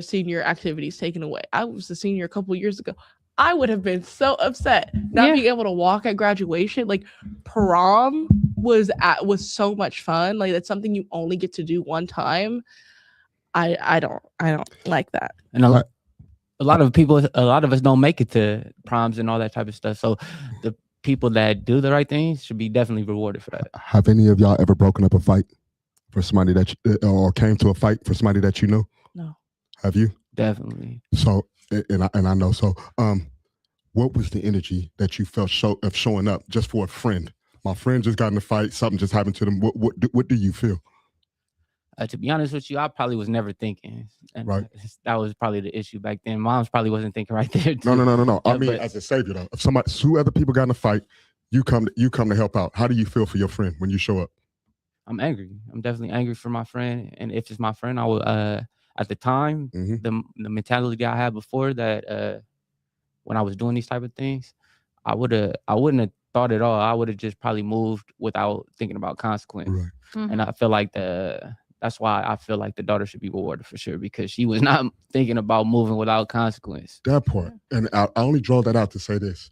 S1: senior activities taken away. I was a senior a couple years ago. I would have been so upset not being able to walk at graduation. Like, prom was so much fun. Like, that's something you only get to do one time. I don't like that.
S5: And a lot of us don't make it to proms and all that type of stuff. So the people that do the right things should be definitely rewarded for that.
S4: Have any of y'all ever broken up a fight for somebody that or came to a fight for somebody that you knew?
S1: No.
S4: Have you?
S5: Definitely.
S4: So, and I know. So, what was the energy that you felt of showing up just for a friend? My friend just got in a fight. Something just happened to them. What do you feel?
S5: To be honest with you, I probably was never thinking, and
S4: Right.
S5: that was probably the issue back then. Mom's probably wasn't thinking right there. Too.
S4: No. I mean,
S5: but-
S4: as a savior though, if two other people got in a fight, you come to help out. How do you feel for your friend when you show up?
S5: I'm angry. I'm definitely angry for my friend, and if it's my friend, I will. At the time,
S4: Mhm.
S5: the mentality I had before that, when I was doing these type of things, I wouldn't have thought at all. I would have just probably moved without thinking about consequence.
S4: Right.
S5: And I feel like that's why I feel like the daughter should be rewarded for sure, because she was not thinking about moving without consequence.
S4: That part. And I only draw that out to say this.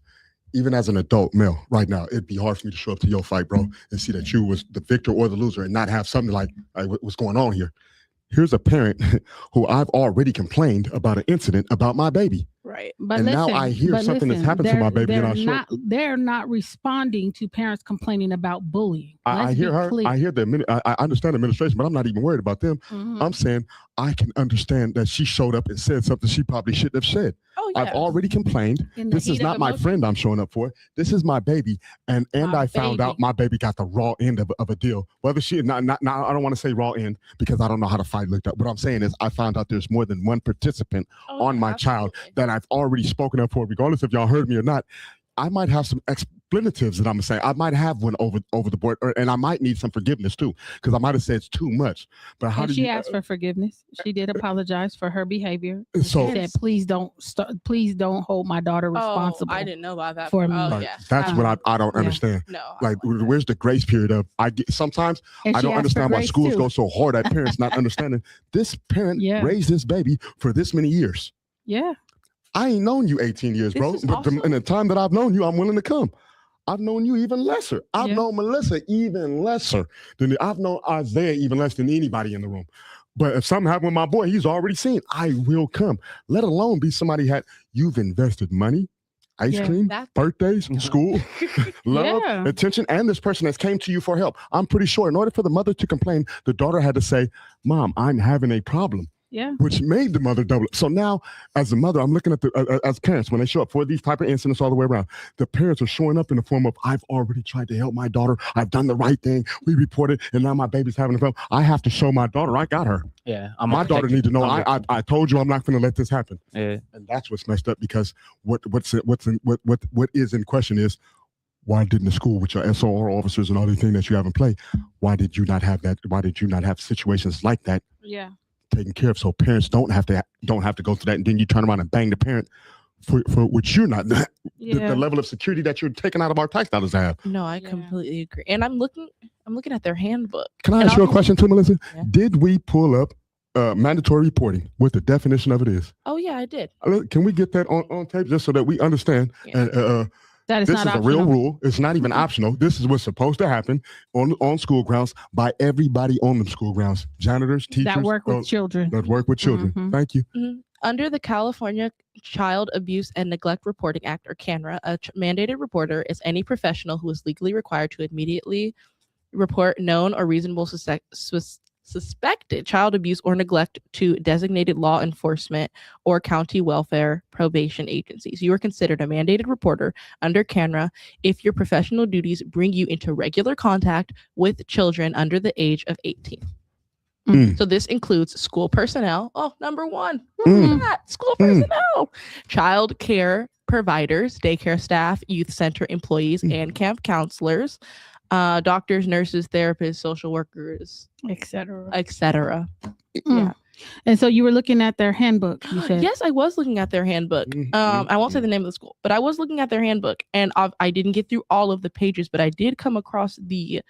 S4: Even as an adult male right now, it'd be hard for me to show up to your fight, bro, and see that you was the victor or the loser and not have something like what's going on here. Here's a parent who I've already complained about an incident about my baby.
S1: Right.
S2: But
S4: And now I hear something that's happened to my baby and I show.
S2: They're not responding to parents complaining about bullying.
S4: I hear her.
S2: Clear.
S4: I hear I understand administration, but I'm not even worried about them.
S2: Mhm.
S4: I'm saying I can understand that she showed up and said something she probably shouldn't have said.
S1: Oh yeah.
S4: I've already complained.
S2: In the
S4: This is
S2: heat
S4: not
S2: of
S4: my
S2: emotion.
S4: friend I'm showing up for. This is my baby. And
S2: My
S4: I found out
S2: baby.
S4: my baby got the raw end of a deal. Whether she not I don't want to say raw end because I don't know how the fight looked up. What I'm saying is I found out there's more than one participant
S1: Oh,
S4: on
S1: yeah,
S4: my child
S1: absolutely.
S4: that I've already spoken up for, regardless if y'all heard me or not. I might have some expletives that I'm gonna say. I might have one over the board, and I might need some forgiveness too, because I might have said too much. But how
S2: And
S4: do
S2: she
S4: you?
S2: asked for forgiveness. She did apologize for her behavior.
S4: So-
S2: She said, "Please don't hold my daughter responsible."
S1: Oh, I didn't know about that.
S2: for
S1: part.
S2: me.
S1: Oh,
S4: Like,
S1: yeah.
S4: that's what I don't
S2: Yeah.
S4: understand.
S1: No. I
S4: Like,
S1: don't that.
S4: where's the grace period of? Sometimes
S2: And
S4: I
S2: she
S4: don't
S2: asked for
S4: understand why
S2: grace,
S4: schools
S2: too.
S4: go so hard at parents not understanding. This parent
S2: Yeah.
S4: raised this baby for this many years.
S2: Yeah.
S4: I ain't known you 18 years,
S1: This
S4: bro.
S1: is
S4: But
S1: awesome.
S4: in the time that I've known you, I'm willing to come. I've known you even lesser. I've
S2: Yeah.
S4: known Melissa even lesser I've known Isaiah even less than anybody in the room. But if something happened with my boy, he's already seen. I will come. Let alone be somebody you've invested money, ice
S2: Yeah.
S4: cream,
S1: That-
S4: birthdays, school, love,
S2: Yeah.
S4: attention, and this person has came to you for help. I'm pretty sure in order for the mother to complain, the daughter had to say, "Mom, I'm having a problem."
S2: Yeah.
S4: Which made the mother double. So now, as a mother, I'm looking at as parents when they show up for these type of incidents all the way around. The parents are showing up in the form of, "I've already tried to help my daughter. I've done the right thing. We reported, and now my baby's having a problem. I have to show my daughter I got her.
S5: Yeah,
S4: My daughter needs to know. I told you I'm not going to let this happen."
S5: Yeah,
S4: And that's what's messed up because what is in question is, why didn't the school with your SOR officers and all these things that you have in play? Why did you not have that? Why did you not have situations like that
S2: Yeah.
S4: taken care of, so parents don't have to go through that, and then you turn around and bang the parent for which you're not the
S2: Yeah.
S4: level of security that you're taking out of our tax dollars to have.
S1: No, I
S2: Yeah.
S1: completely agree. And I'm looking at their handbook.
S4: Can I
S1: And
S4: ask you a
S1: I'll-
S4: question too, Melissa?
S1: Yeah.
S4: Did we pull up mandatory reporting, what the definition of it is?
S1: Oh yeah, I did.
S4: Can we get that on tape just so that we understand?
S1: Yeah.
S4: And
S2: That is
S4: this
S2: not
S4: is a real
S2: optional.
S4: rule. It's not even optional. This is what's supposed to happen on school grounds by everybody on the school grounds. Janitors, teachers,
S2: That work with children.
S4: that work with children.
S2: Mhm.
S4: Thank you.
S1: Under the California Child Abuse and Neglect Reporting Act, or CANRA, a mandated reporter is any professional who is legally required to immediately report known or reasonable suspected child abuse or neglect to designated law enforcement or county welfare probation agencies. You are considered a mandated reporter under CANRA if your professional duties bring you into regular contact with children under the age of 18.
S4: Mm.
S1: So this includes school personnel. Oh, number one.
S4: Mm.
S1: Look at that. School personnel. Child care providers, daycare staff, youth center employees, and camp counselors, doctors, nurses, therapists, social workers,
S2: Etc.
S1: etc.
S2: Yeah. And so you were looking at their handbook, you said.
S1: Yes, I was looking at their handbook. I won't say the name of the school, but I was looking at their handbook, and I didn't get through all of the pages, but I did come across the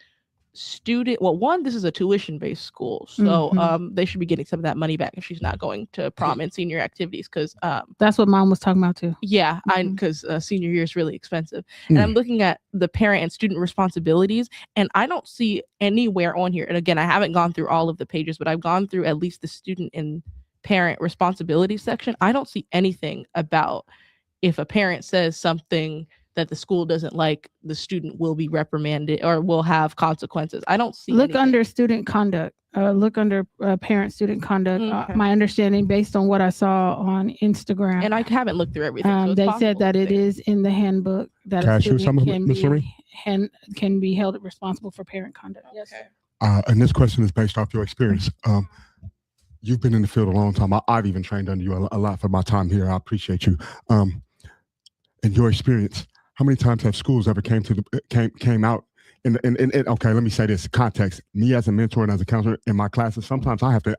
S1: student. Well, one, this is a tuition-based school, so they should be getting some of that money back if she's not going to prom and senior activities, because
S2: That's what mom was talking about too.
S1: yeah,
S2: Mhm.
S1: because senior year is really expensive. And I'm looking at the parent and student responsibilities, and I don't see anywhere on here. And again, I haven't gone through all of the pages, but I've gone through at least the student and parent responsibility section. I don't see anything about if a parent says something that the school doesn't like, the student will be reprimanded or will have consequences. I don't see.
S2: Look
S1: anything.
S2: under student conduct. Look under parent student conduct.
S1: Okay.
S2: My understanding, based on what I saw on Instagram,
S1: And I haven't looked through everything. So it's
S2: they
S1: possible
S2: said that
S1: it's
S2: it
S1: there.
S2: is in the handbook that
S4: Can I
S2: a
S4: ask you
S2: student
S4: something, Ms. Marie?
S2: can be held responsible for parent conduct. Yes.
S1: Okay.
S4: And this question is based off your experience. You've been in the field a long time. I've even trained under you a lot for my time here. I appreciate you. In your experience, how many times have schools ever came out? Okay, let me say this context. Me as a mentor and as a counselor in my classes, sometimes I have to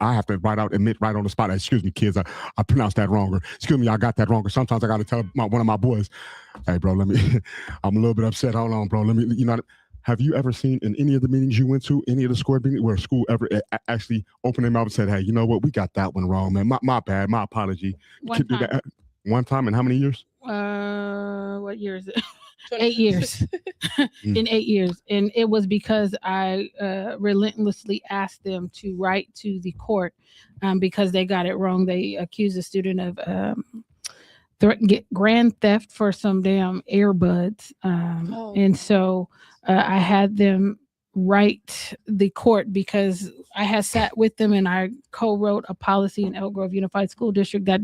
S4: admit right on the spot. Excuse me, kids, I pronounced that wrong. Or excuse me, I got that wrong. Or sometimes I got to tell one of my boys, hey, bro, I'm a little bit upset. Hold on, bro. Have you ever seen in any of the meetings you went to, any of the squad meetings, where a school ever actually opened their mouth and said, hey, you know what, we got that one wrong, man. My bad, my apology. One time in how many years?
S2: What year is it? 8 years. In 8 years. And it was because I relentlessly asked them to write to the court because they got it wrong. They accused the student of grand theft for some damn earbuds. And so I had them write the court because I had sat with them and I co-wrote a policy in Elk Grove Unified School District that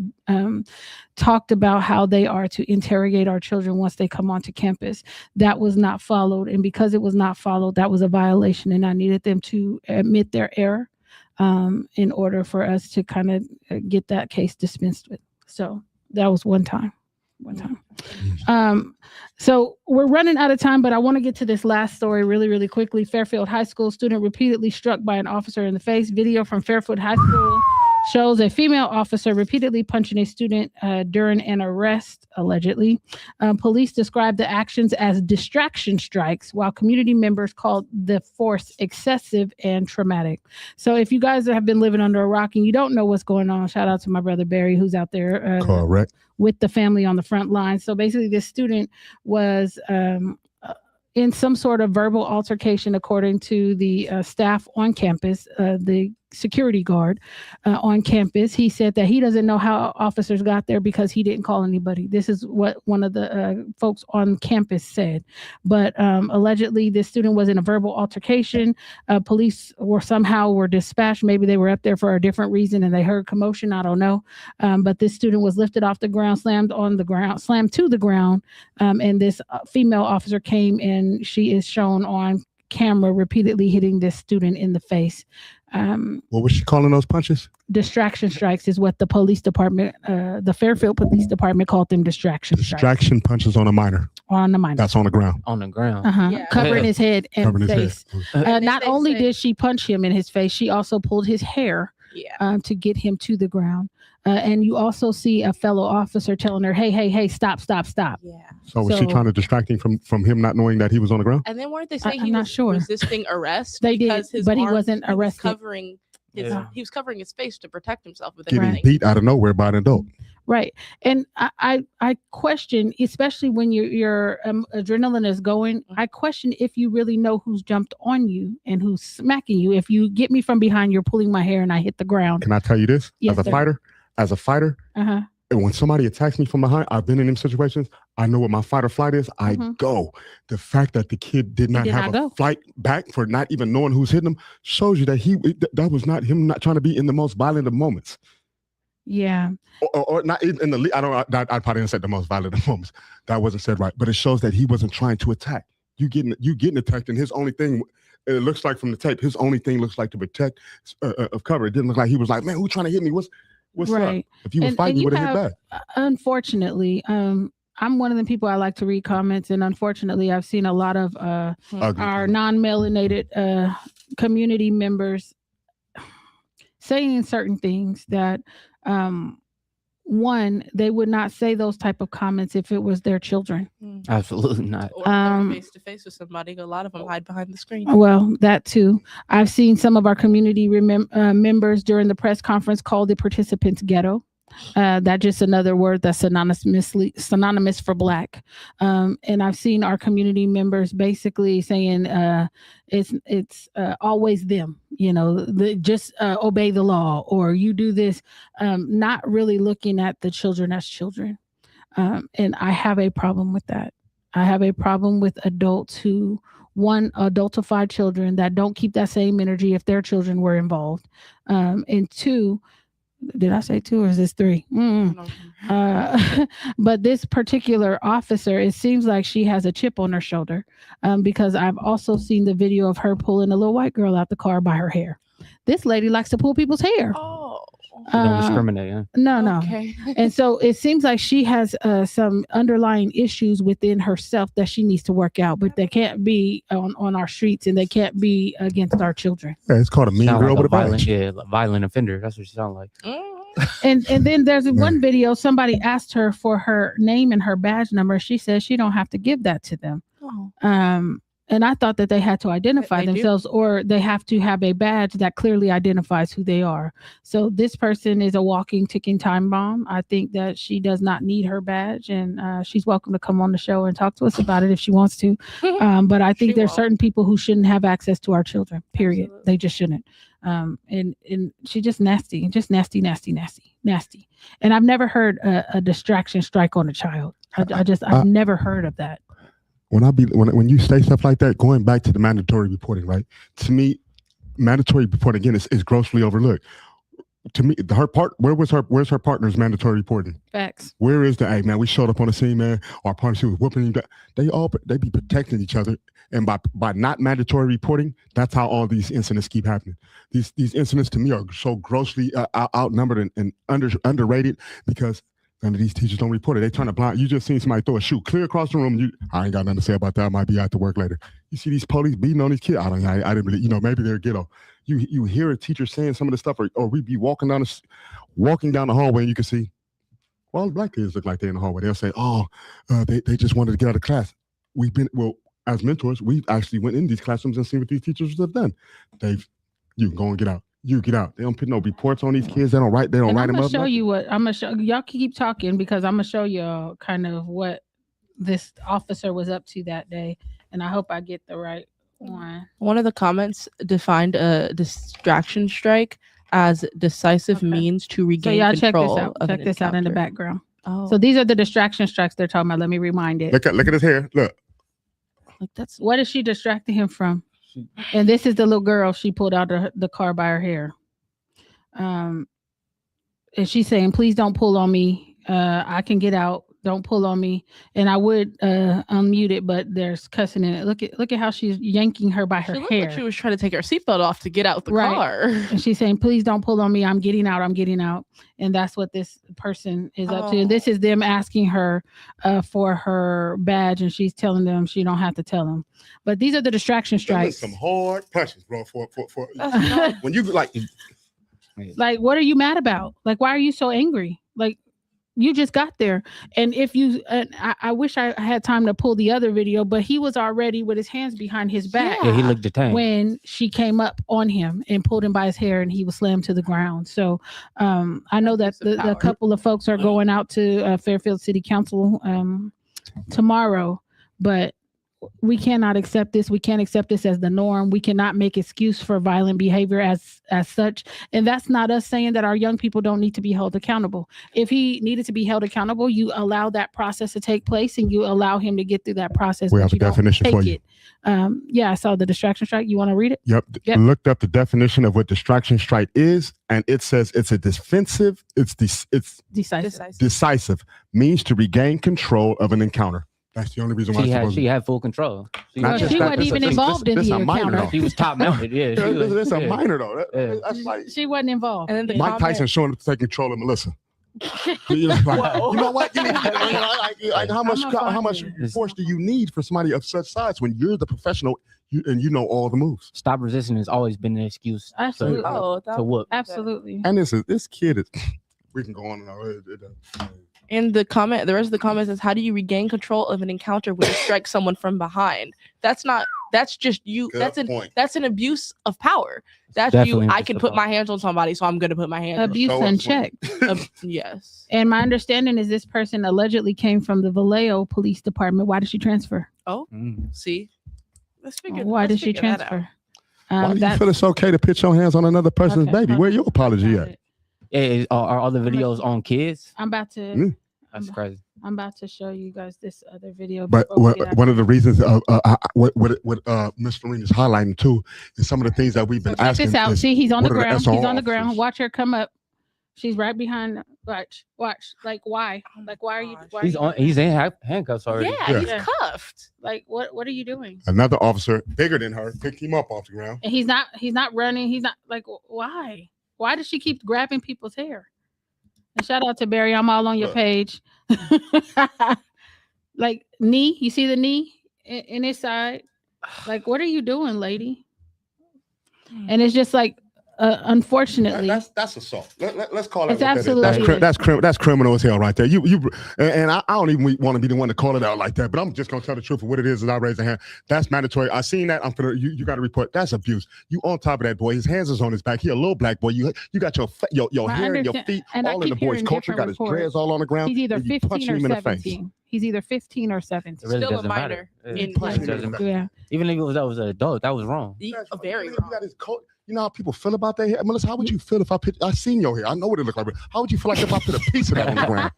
S2: talked about how they are to interrogate our children once they come onto campus. That was not followed. And because it was not followed, that was a violation. And I needed them to admit their error in order for us to kind of get that case dispensed with. So that was one time. So we're running out of time, but I want to get to this last story really, really quickly. Fairfield High School student repeatedly struck by an officer in the face. Video from Fairfield High School shows a female officer repeatedly punching a student during an arrest, allegedly. Police described the actions as distraction strikes, while community members called the force excessive and traumatic. So if you guys have been living under a rock and you don't know what's going on, shout out to my brother Barry, who's out there
S4: correct,
S2: with the family on the front line. So basically this student was in some sort of verbal altercation, according to the staff on campus, the security guard on campus. He said that he doesn't know how officers got there because he didn't call anybody. This is what one of the folks on campus said. But allegedly, this student was in a verbal altercation. Police were dispatched. Maybe they were up there for a different reason and they heard commotion. I don't know. But this student was lifted off the ground, slammed to the ground. And this female officer came and she is shown on camera repeatedly hitting this student in the face.
S4: What was she calling those punches?
S2: Distraction strikes is what the police department, the Fairfield Police Department called them distraction
S4: punches on a minor.
S2: On the minor.
S4: That's on the ground.
S5: On the ground.
S1: Yeah.
S2: Covering his head and
S4: Covering
S2: face. Not only did she punch him in his face, she also pulled his hair to get him to the ground. And you also see a fellow officer telling her, hey, stop.
S1: Yeah.
S4: So was she trying to distract him from him not knowing that he was on the ground?
S1: And then weren't they saying
S2: I'm not sure.
S1: resisting arrest?
S2: They did, but he wasn't arrested.
S1: He was covering his face to protect himself with
S4: getting beat out of nowhere by an adult.
S2: Right. And I question, especially when your adrenaline is going, I question if you really know who's jumped on you and who's smacking you. If you get me from behind, you're pulling my hair and I hit the ground.
S4: Can I tell you this?
S2: Yes,
S4: As a fighter, and when somebody attacks me from behind, I've been in them situations. I know what my fight or flight is. I go. The fact that the kid did not have a flight back for not even knowing who's hitting him shows you that that was not him not trying to be in the most violent of moments.
S2: Yeah.
S4: Or not in the I probably didn't say the most violent of moments. That wasn't said right, but it shows that he wasn't trying to attack. You getting attacked, and his only thing, it looks like from the tape, his only thing looks like to protect of cover. It didn't look like he was like, man, who's trying to hit me? What's up? If you were fighting, you would have hit back.
S2: Unfortunately, I'm one of the people I like to read comments, and unfortunately, I've seen a lot of our non-melanated community members saying certain things that, one, they would not say those type of comments if it was their children.
S5: Absolutely not.
S1: Or face to face with somebody. A lot of them hide behind the screen.
S2: Well, that too. I've seen some of our community members during the press conference call the participants ghetto. That's just another word that's synonymous for Black. And I've seen our community members basically saying it's always them, just obey the law, or you do this, not really looking at the children as children. And I have a problem with that. I have a problem with adults who, one, adultify children that don't keep that same energy if their children were involved. And two, Did I say 2 or is this 3? But this particular officer, it seems like she has a chip on her shoulder, because I've also seen the video of her pulling a little white girl out the car by her hair. This lady likes to pull people's hair.
S1: Oh.
S5: Don't discriminate. Huh?
S2: No.
S1: Okay.
S2: And so it seems like she has some underlying issues within herself that she needs to work out, but they can't be on our streets and they can't be against our children.
S4: Yeah, it's called a mean
S5: Sound
S4: girl
S5: like
S4: with a badge.
S5: violent offender. That's what she sounds like.
S2: And then there's one video, somebody asked her for her name and her badge number. She says she don't have to give that to them.
S1: Oh.
S2: And I thought that they had to identify
S1: They
S2: themselves, or they have to have a badge that clearly identifies who they are. So this person is a walking, ticking time bomb. I think that she does not need her badge, and she's welcome to come on the show and talk to us about it if she wants to. But I think there's certain people who shouldn't have access to our children, period. Absolutely. They just shouldn't. And she's just nasty. And I've never heard a distraction strike on a child. I've never heard of that.
S4: When you say stuff like that, going back to the mandatory reporting, right? To me, mandatory reporting again is grossly overlooked. To me, where's her partner's mandatory reporting?
S2: Facts.
S4: Where is the, hey man, we showed up on the scene, man. Our partner, she was whooping you. They be protecting each other, and by not mandatory reporting, that's how all these incidents keep happening. These incidents to me are so grossly outnumbered and underrated because none of these teachers don't report it. They turn a blind. You just seen somebody throw a shoe clear across the room. I ain't got nothing to say about that. I might be out to work later. You see these police beating on these kids. I didn't really, maybe they're ghetto. You hear a teacher saying some of the stuff, or we be walking down the hallway and you can see, well, black kids look like they're in the hallway. They'll say, they just wanted to get out of class. As mentors, we've actually went in these classrooms and seen what these teachers have done. You can go and get out. You get out. They don't put no reports on these kids. They don't write them up. I'm gonna show
S2: you what I'm gonna show. Y'all keep talking because I'm gonna show you kind of what this officer was up to that day, and I hope I get the right one.
S1: One of the comments defined a distraction strike as decisive means to regain control.
S2: So y'all check this out. Check this out in the background.
S1: Oh.
S2: So these are the distraction strikes they're talking about. Let me rewind it.
S4: Look at his hair. Look.
S2: Like what is she distracting him from? And this is the little girl she pulled out of the car by her hair. And she's saying, please don't pull on me. I can get out. Don't pull on me. And I would unmute it, but there's cussing in it. Look at how she's yanking her by her hair.
S1: Like she was trying to take her seatbelt off to get out the car.
S2: And she's saying, please don't pull on me. I'm getting out. And that's what this person is up to. And this is them asking her for her badge. And she's telling them she don't have to tell them. But these are the distraction strikes.
S4: Some hard punches, bro. For when you like,
S2: what are you mad about? Like, why are you so angry? Like, you just got there. And if you, I wish I had time to pull the other video, but he was already with his hands behind his back.
S5: Yeah, he looked detained
S2: when she came up on him and pulled him by his hair and he was slammed to the ground. So I know that the couple of folks are going out to Fairfield City Council tomorrow, but we cannot accept this. We can't accept this as the norm. We cannot make excuse for violent behavior as such. And that's not us saying that our young people don't need to be held accountable. If he needed to be held accountable, you allow that process to take place and you allow him to get through that process.
S4: We have a definition for you.
S2: Yeah, I saw the distraction strike. You want to read it?
S4: Yep. Looked up the definition of what distraction strike is, and it says it's a defensive, it's decisive, means to regain control of an encounter. That's the only reason why
S5: she had full control.
S2: She wasn't even involved in the encounter.
S5: She was top mounted. Yeah,
S4: it's a minor though. That's like
S2: she wasn't involved.
S1: And then
S4: Mike Tyson showing up to take control of Melissa. You know what? Like how much force do you need for somebody of such size when you're the professional and you know all the moves?
S5: Stop resisting has always been an excuse.
S2: Absolutely.
S5: To whoop.
S2: Absolutely.
S4: And this kid is. We can go on and on.
S1: And the rest of the comment says, how do you regain control of an encounter when you strike someone from behind? That's just you. That's an abuse of power. That's definitely you. I can put my hands on somebody, so I'm going to put my hands
S2: abuse unchecked.
S1: Yes.
S2: And my understanding is this person allegedly came from the Vallejo Police Department. Why did she transfer?
S1: Oh, see.
S2: Why did she transfer?
S4: Why do you feel it's okay to put your hands on another person's baby? Where your apology at?
S5: Are all the videos on kids?
S2: I'm about to.
S5: That's crazy.
S2: I'm about to show you guys this other video.
S4: But one of the reasons what Ms. Lorene is highlighting too is some of the things that we've been asking.
S2: Check this out. See, he's on the ground. He's on the ground. Watch her come up. She's right behind. Watch. Like why? Like why are you? Why are
S5: He's
S2: you
S5: on.
S2: doing
S5: He's
S2: that?
S5: in handcuffs already.
S1: Yeah, he's
S2: Yeah.
S1: cuffed.
S2: Like what are you doing?
S4: Another officer bigger than her picked him up off the ground.
S2: And he's not running. He's not like why? Why does she keep grabbing people's hair? And shout out to Barry. I'm all on your
S4: Look.
S2: page. Like knee, you see the knee in his side? Like, what are you doing, lady? And it's just like unfortunately.
S4: That's assault. Let's call it.
S2: It's
S4: what that is.
S2: absolutely
S4: That's criminal as hell right there. And I don't even want to be the one to call it out like that. But I'm just gonna tell the truth of what it is as I raise a hand. That's mandatory. I seen that. You got to report. That's abuse. You on top of that boy. His hands is on his back. He a little black boy. You got your
S2: I
S4: hair and your
S2: understand.
S4: feet
S2: And I
S4: all in the
S2: keep
S4: boy's
S2: hearing
S4: culture. Got
S2: different
S4: his
S2: reports.
S4: dreads all on the ground.
S2: He's either
S4: and you punch
S2: 15
S4: him
S2: or
S4: in the face.
S2: 17. He's either 15 or 17.
S5: It really
S1: Still a
S5: doesn't matter.
S1: minor
S5: Yeah.
S1: in play.
S2: Yeah.
S5: Even if that was an adult, that was wrong.
S1: Very
S4: You
S1: wrong.
S4: got his coat. You know how people feel about their hair? Melissa, how would you feel if I seen your hair? I know what it looked like. But how would you feel like if I put a piece of that on the ground?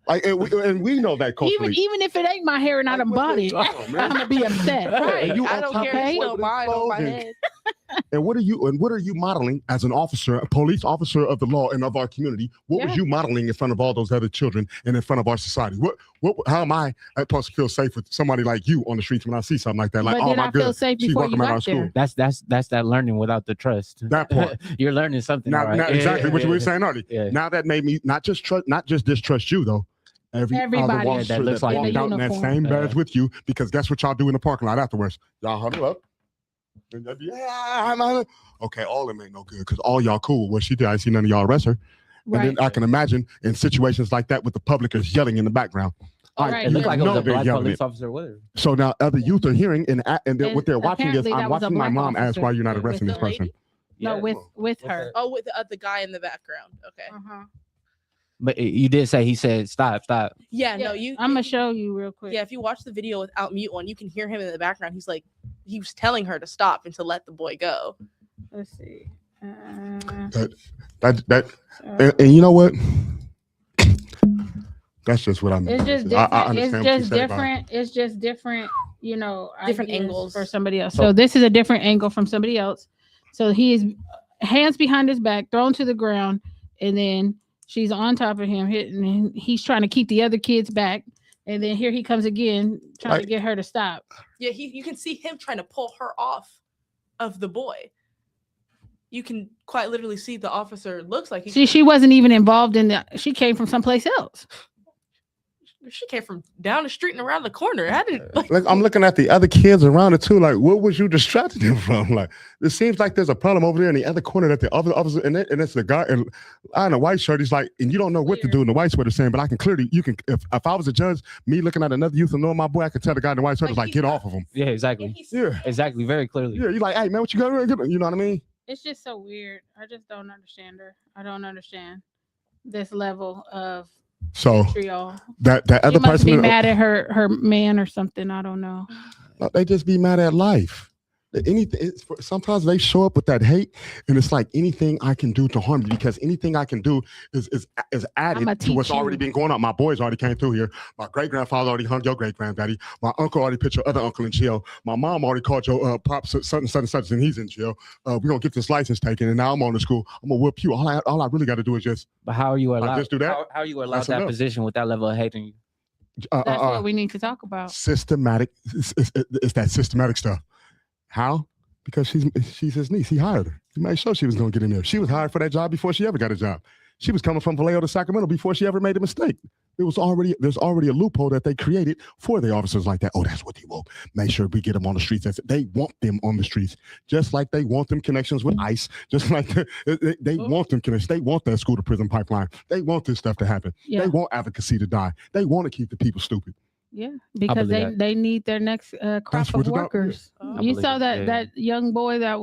S4: Like, and we know that culturally.
S2: Even if it ain't my hair and I done bought it,
S4: Oh, man.
S2: I'm gonna be upset.
S1: Right.
S4: You
S1: I
S4: on
S1: don't
S4: top
S1: care
S4: of
S1: if
S4: it
S1: you
S4: with
S1: don't
S4: the
S1: mind on my
S4: clothing.
S1: head.
S4: And what are you modeling as an officer, a police officer of the law and of our community? What was
S2: Yeah.
S4: you modeling in front of all those other children and in front of our society? How am I supposed to feel safe with somebody like you on the streets when I see something like that? Like,
S2: But
S4: oh
S2: did
S4: my
S2: I feel
S4: goodness,
S2: safe
S4: she's
S2: before
S4: welcome
S2: you
S4: at our
S2: got
S4: school.
S2: there?
S5: That's that learning without the trust.
S4: That part.
S5: You're learning something.
S4: Now,
S5: all right.
S4: now
S5: Yeah,
S4: exactly what you
S5: yeah,
S4: were saying earlier.
S5: yeah.
S4: Now that made me not just distrust you though.
S2: Everybody.
S4: other
S2: Yeah,
S4: officer
S5: that looks like
S4: walked
S2: me.
S4: out in that
S2: Uniform.
S4: same badge
S5: Yeah.
S4: with you, because that's what y'all do in the parking lot afterwards. Y'all huddle up. And they'll be, yeah, okay, all of them ain't no good because all y'all cool. What she did, I ain't see none of y'all arrest her.
S2: Right.
S4: And then I can imagine in situations like that with the public is yelling in the background.
S2: Right.
S5: It looked like it was
S4: know
S5: a
S4: they're
S5: black
S4: yelling
S5: police
S4: it.
S5: officer with her.
S4: So now other youth are hearing and what they're watching is
S2: apparently that
S4: I'm
S2: was a
S4: watching my
S2: black
S4: mom ask
S2: officer
S4: why you're not
S5: with
S4: arresting
S1: the
S4: this person.
S1: lady?
S2: No,
S5: Yeah.
S2: with
S5: With
S2: her.
S5: her.
S1: Oh, with the guy in the background. Okay.
S2: Uh-huh.
S5: But you did say he said stop.
S1: Yeah,
S2: Yeah,
S1: no, you.
S2: I'm gonna show you real quick.
S1: Yeah, if you watch the video without mute on, you can hear him in the background. He was telling her to stop and to let the boy go.
S2: Let's see.
S4: And you know what? That's just what I mean.
S2: It's just
S4: I
S2: different. It's
S4: understand what you
S2: just
S4: said about it.
S2: different. It's just different. You know,
S1: Different
S2: ideas
S1: angles.
S2: for somebody else. So this is a different angle from somebody else. So he is hands behind his back, thrown to the ground, and then she's on top of him, hitting. And he's trying to keep the other kids back, and then here he comes again, trying to get her to stop.
S1: Yeah, you can see him trying to pull her off of the boy. You can quite literally see the officer looks like
S2: She wasn't even involved in the. She came from someplace else.
S1: she came from down the street and around the corner. How did
S4: Like I'm looking at the other kids around it too. Like, what was you distracting them from? Like, it seems like there's a problem over there in the other corner that the other officer and it's the guy in a white shirt. He's like, and you don't know what to do in the white sweater saying, but I can clearly if I was a judge, me looking at another youth and knowing my boy, I could tell the guy in the white sweater like, get off of him.
S5: Yeah, exactly.
S4: Yeah,
S5: Exactly. Very clearly.
S4: yeah. You're like, hey man, what you got? You know what I mean?
S2: It's just so weird. I just don't understand her. I don't understand this level of
S4: So
S2: vitriol.
S4: that
S2: She
S4: other
S2: must be
S4: person,
S2: mad at her man or something. I don't know.
S4: they just be mad at life. Anything. Sometimes they show up with that hate, and it's like anything I can do to harm you, because anything I can do is added
S2: I'ma
S4: to what's
S2: teach
S4: already
S2: you.
S4: been going on. My boys already came through here. My great grandfather already hung your great granddaddy. My uncle already put your other uncle in jail. My mom already called your pops such and such, and he's in jail. We're gonna get this license taken, and now I'm on the school. I'm gonna whoop you. All I really got to do is just
S5: But how are you allowed?
S4: just do that?
S5: How are you allowed
S4: That's
S5: that
S4: enough.
S5: position with that level of hating you?
S2: That's what we need to talk about.
S4: systematic. It's that systematic stuff. How? Because she's his niece. He hired her. He made sure she was going to get in there. She was hired for that job before she ever got a job. She was coming from Vallejo to Sacramento before she ever made a mistake. There's already a loophole that they created for the officers like that. Oh, that's what they want. Make sure we get them on the streets. They want them on the streets, just like they want them connections with ICE. Just like they want them connections. They want that school to prison pipeline. They want this stuff to happen.
S2: Yeah.
S4: They want advocacy to die. They want to keep the people stupid.
S2: Yeah, because
S5: believe
S2: they need their next crop
S4: That's
S2: of
S4: what it's about.
S2: workers.
S1: I
S2: You
S5: believe
S2: saw
S5: it,
S2: that
S5: yeah.
S2: that young boy that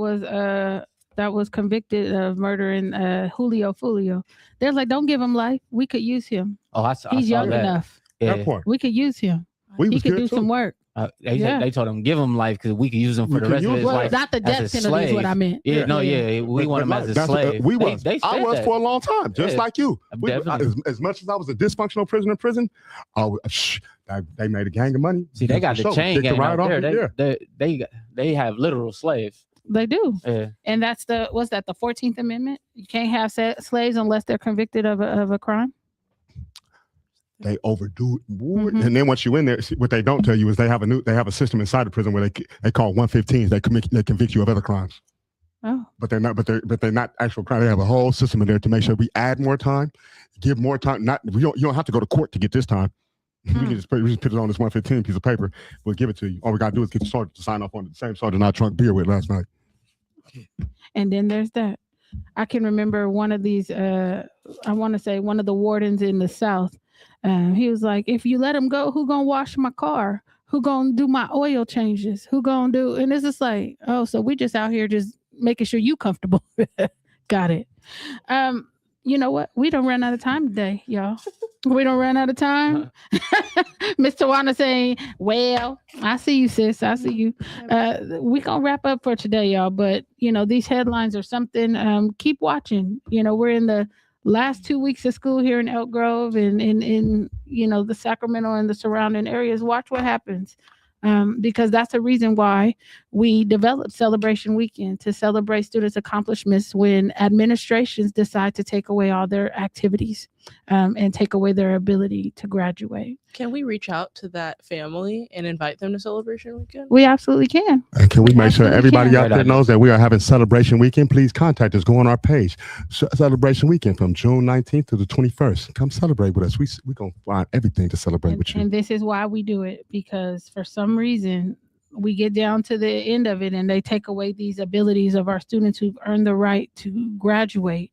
S2: was convicted of murdering Julio Fulio. They're like, don't give him life. We could use him.
S5: Oh, I saw
S2: He's young
S5: that.
S2: enough.
S5: Yeah.
S4: That part.
S2: We could use him.
S4: We
S2: He
S4: was
S2: could
S4: good
S2: do
S4: too.
S2: some work.
S5: They told him give him life because we could use him for
S4: We
S5: the
S4: could
S5: rest of
S4: use
S5: his
S4: him.
S2: Well,
S5: life.
S2: not the
S5: as
S2: death
S5: a
S2: penalty is what
S5: slave.
S2: I meant.
S5: Yeah, no,
S2: Yeah.
S5: yeah, we want him as a
S4: That's what-
S5: slave.
S4: We was.
S5: They
S4: I
S5: said
S4: was
S5: that.
S4: for a long time, just
S5: Yeah.
S4: like you.
S5: Definitely.
S4: As much as I was a dysfunctional prisoner in prison, they made a gang of money.
S5: See, they got
S4: For
S5: the
S4: sure.
S5: chain
S4: Kicked the
S5: gang
S4: ride
S5: out
S4: off
S5: there.
S4: it, yeah.
S5: They have literal slaves.
S2: They do.
S5: Yeah.
S2: And that's the 14th Amendment? You can't have slaves unless they're convicted of a crime.
S4: They overdo it,
S2: Mhm.
S4: and then once you in there, what they don't tell you is they have a system inside the prison where they call 115s. They convict you of other crimes.
S2: Oh.
S4: But they're not actual crime. They have a whole system in there to make sure we add more time, give more time. You don't have to go to court to get this time. We just put it on this 115 piece of paper. We'll give it to you. All we gotta do is get the sergeant to sign off on it. The same sergeant I drunk beer with last night.
S2: And then there's that. I can remember one of these. I want to say one of the wardens in the South. He was like, "If you let him go, who gonna wash my car? Who gonna do my oil changes? Who gonna do?" And it's just like, oh, so we just out here just making sure you comfortable. Got it. You know what? We don't run out of time today, y'all. We don't run out of time. Miss Tawana saying, well, I see you, sis. I see you. We gonna wrap up for today, y'all. But these headlines are something. Keep watching. We're in the last 2 weeks of school here in Elk Grove and in the Sacramento and the surrounding areas. Watch what happens. Because that's the reason why we developed Celebration Weekend, to celebrate students' accomplishments when administrations decide to take away all their activities and take away their ability to graduate.
S1: Can we reach out to that family and invite them to Celebration Weekend?
S2: We absolutely can.
S4: And can we make sure everybody
S2: can.
S4: out there knows that we are having Celebration Weekend? Please contact us. Go on our page. Celebration Weekend from June 19th to the 21st. Come celebrate with us. We're going to find everything to celebrate with you.
S2: And this is why we do it, because for some reason we get down to the end of it and they take away these abilities of our students who've earned the right to graduate.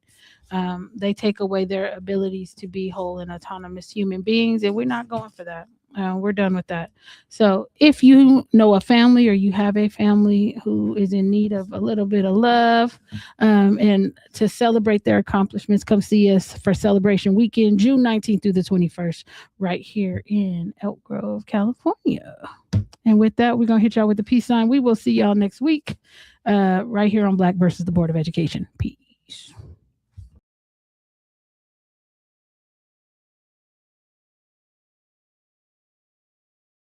S2: They take away their abilities to be whole and autonomous human beings, and we're not going for that. We're done with that. So if you know a family or you have a family who is in need of a little bit of love and to celebrate their accomplishments, come see us for Celebration Weekend, June 19th through the 21st, right here in Elk Grove, California. And with that, we're going to hit y'all with the peace sign. We will see y'all next week right here on Black versus the Board of Education. Peace.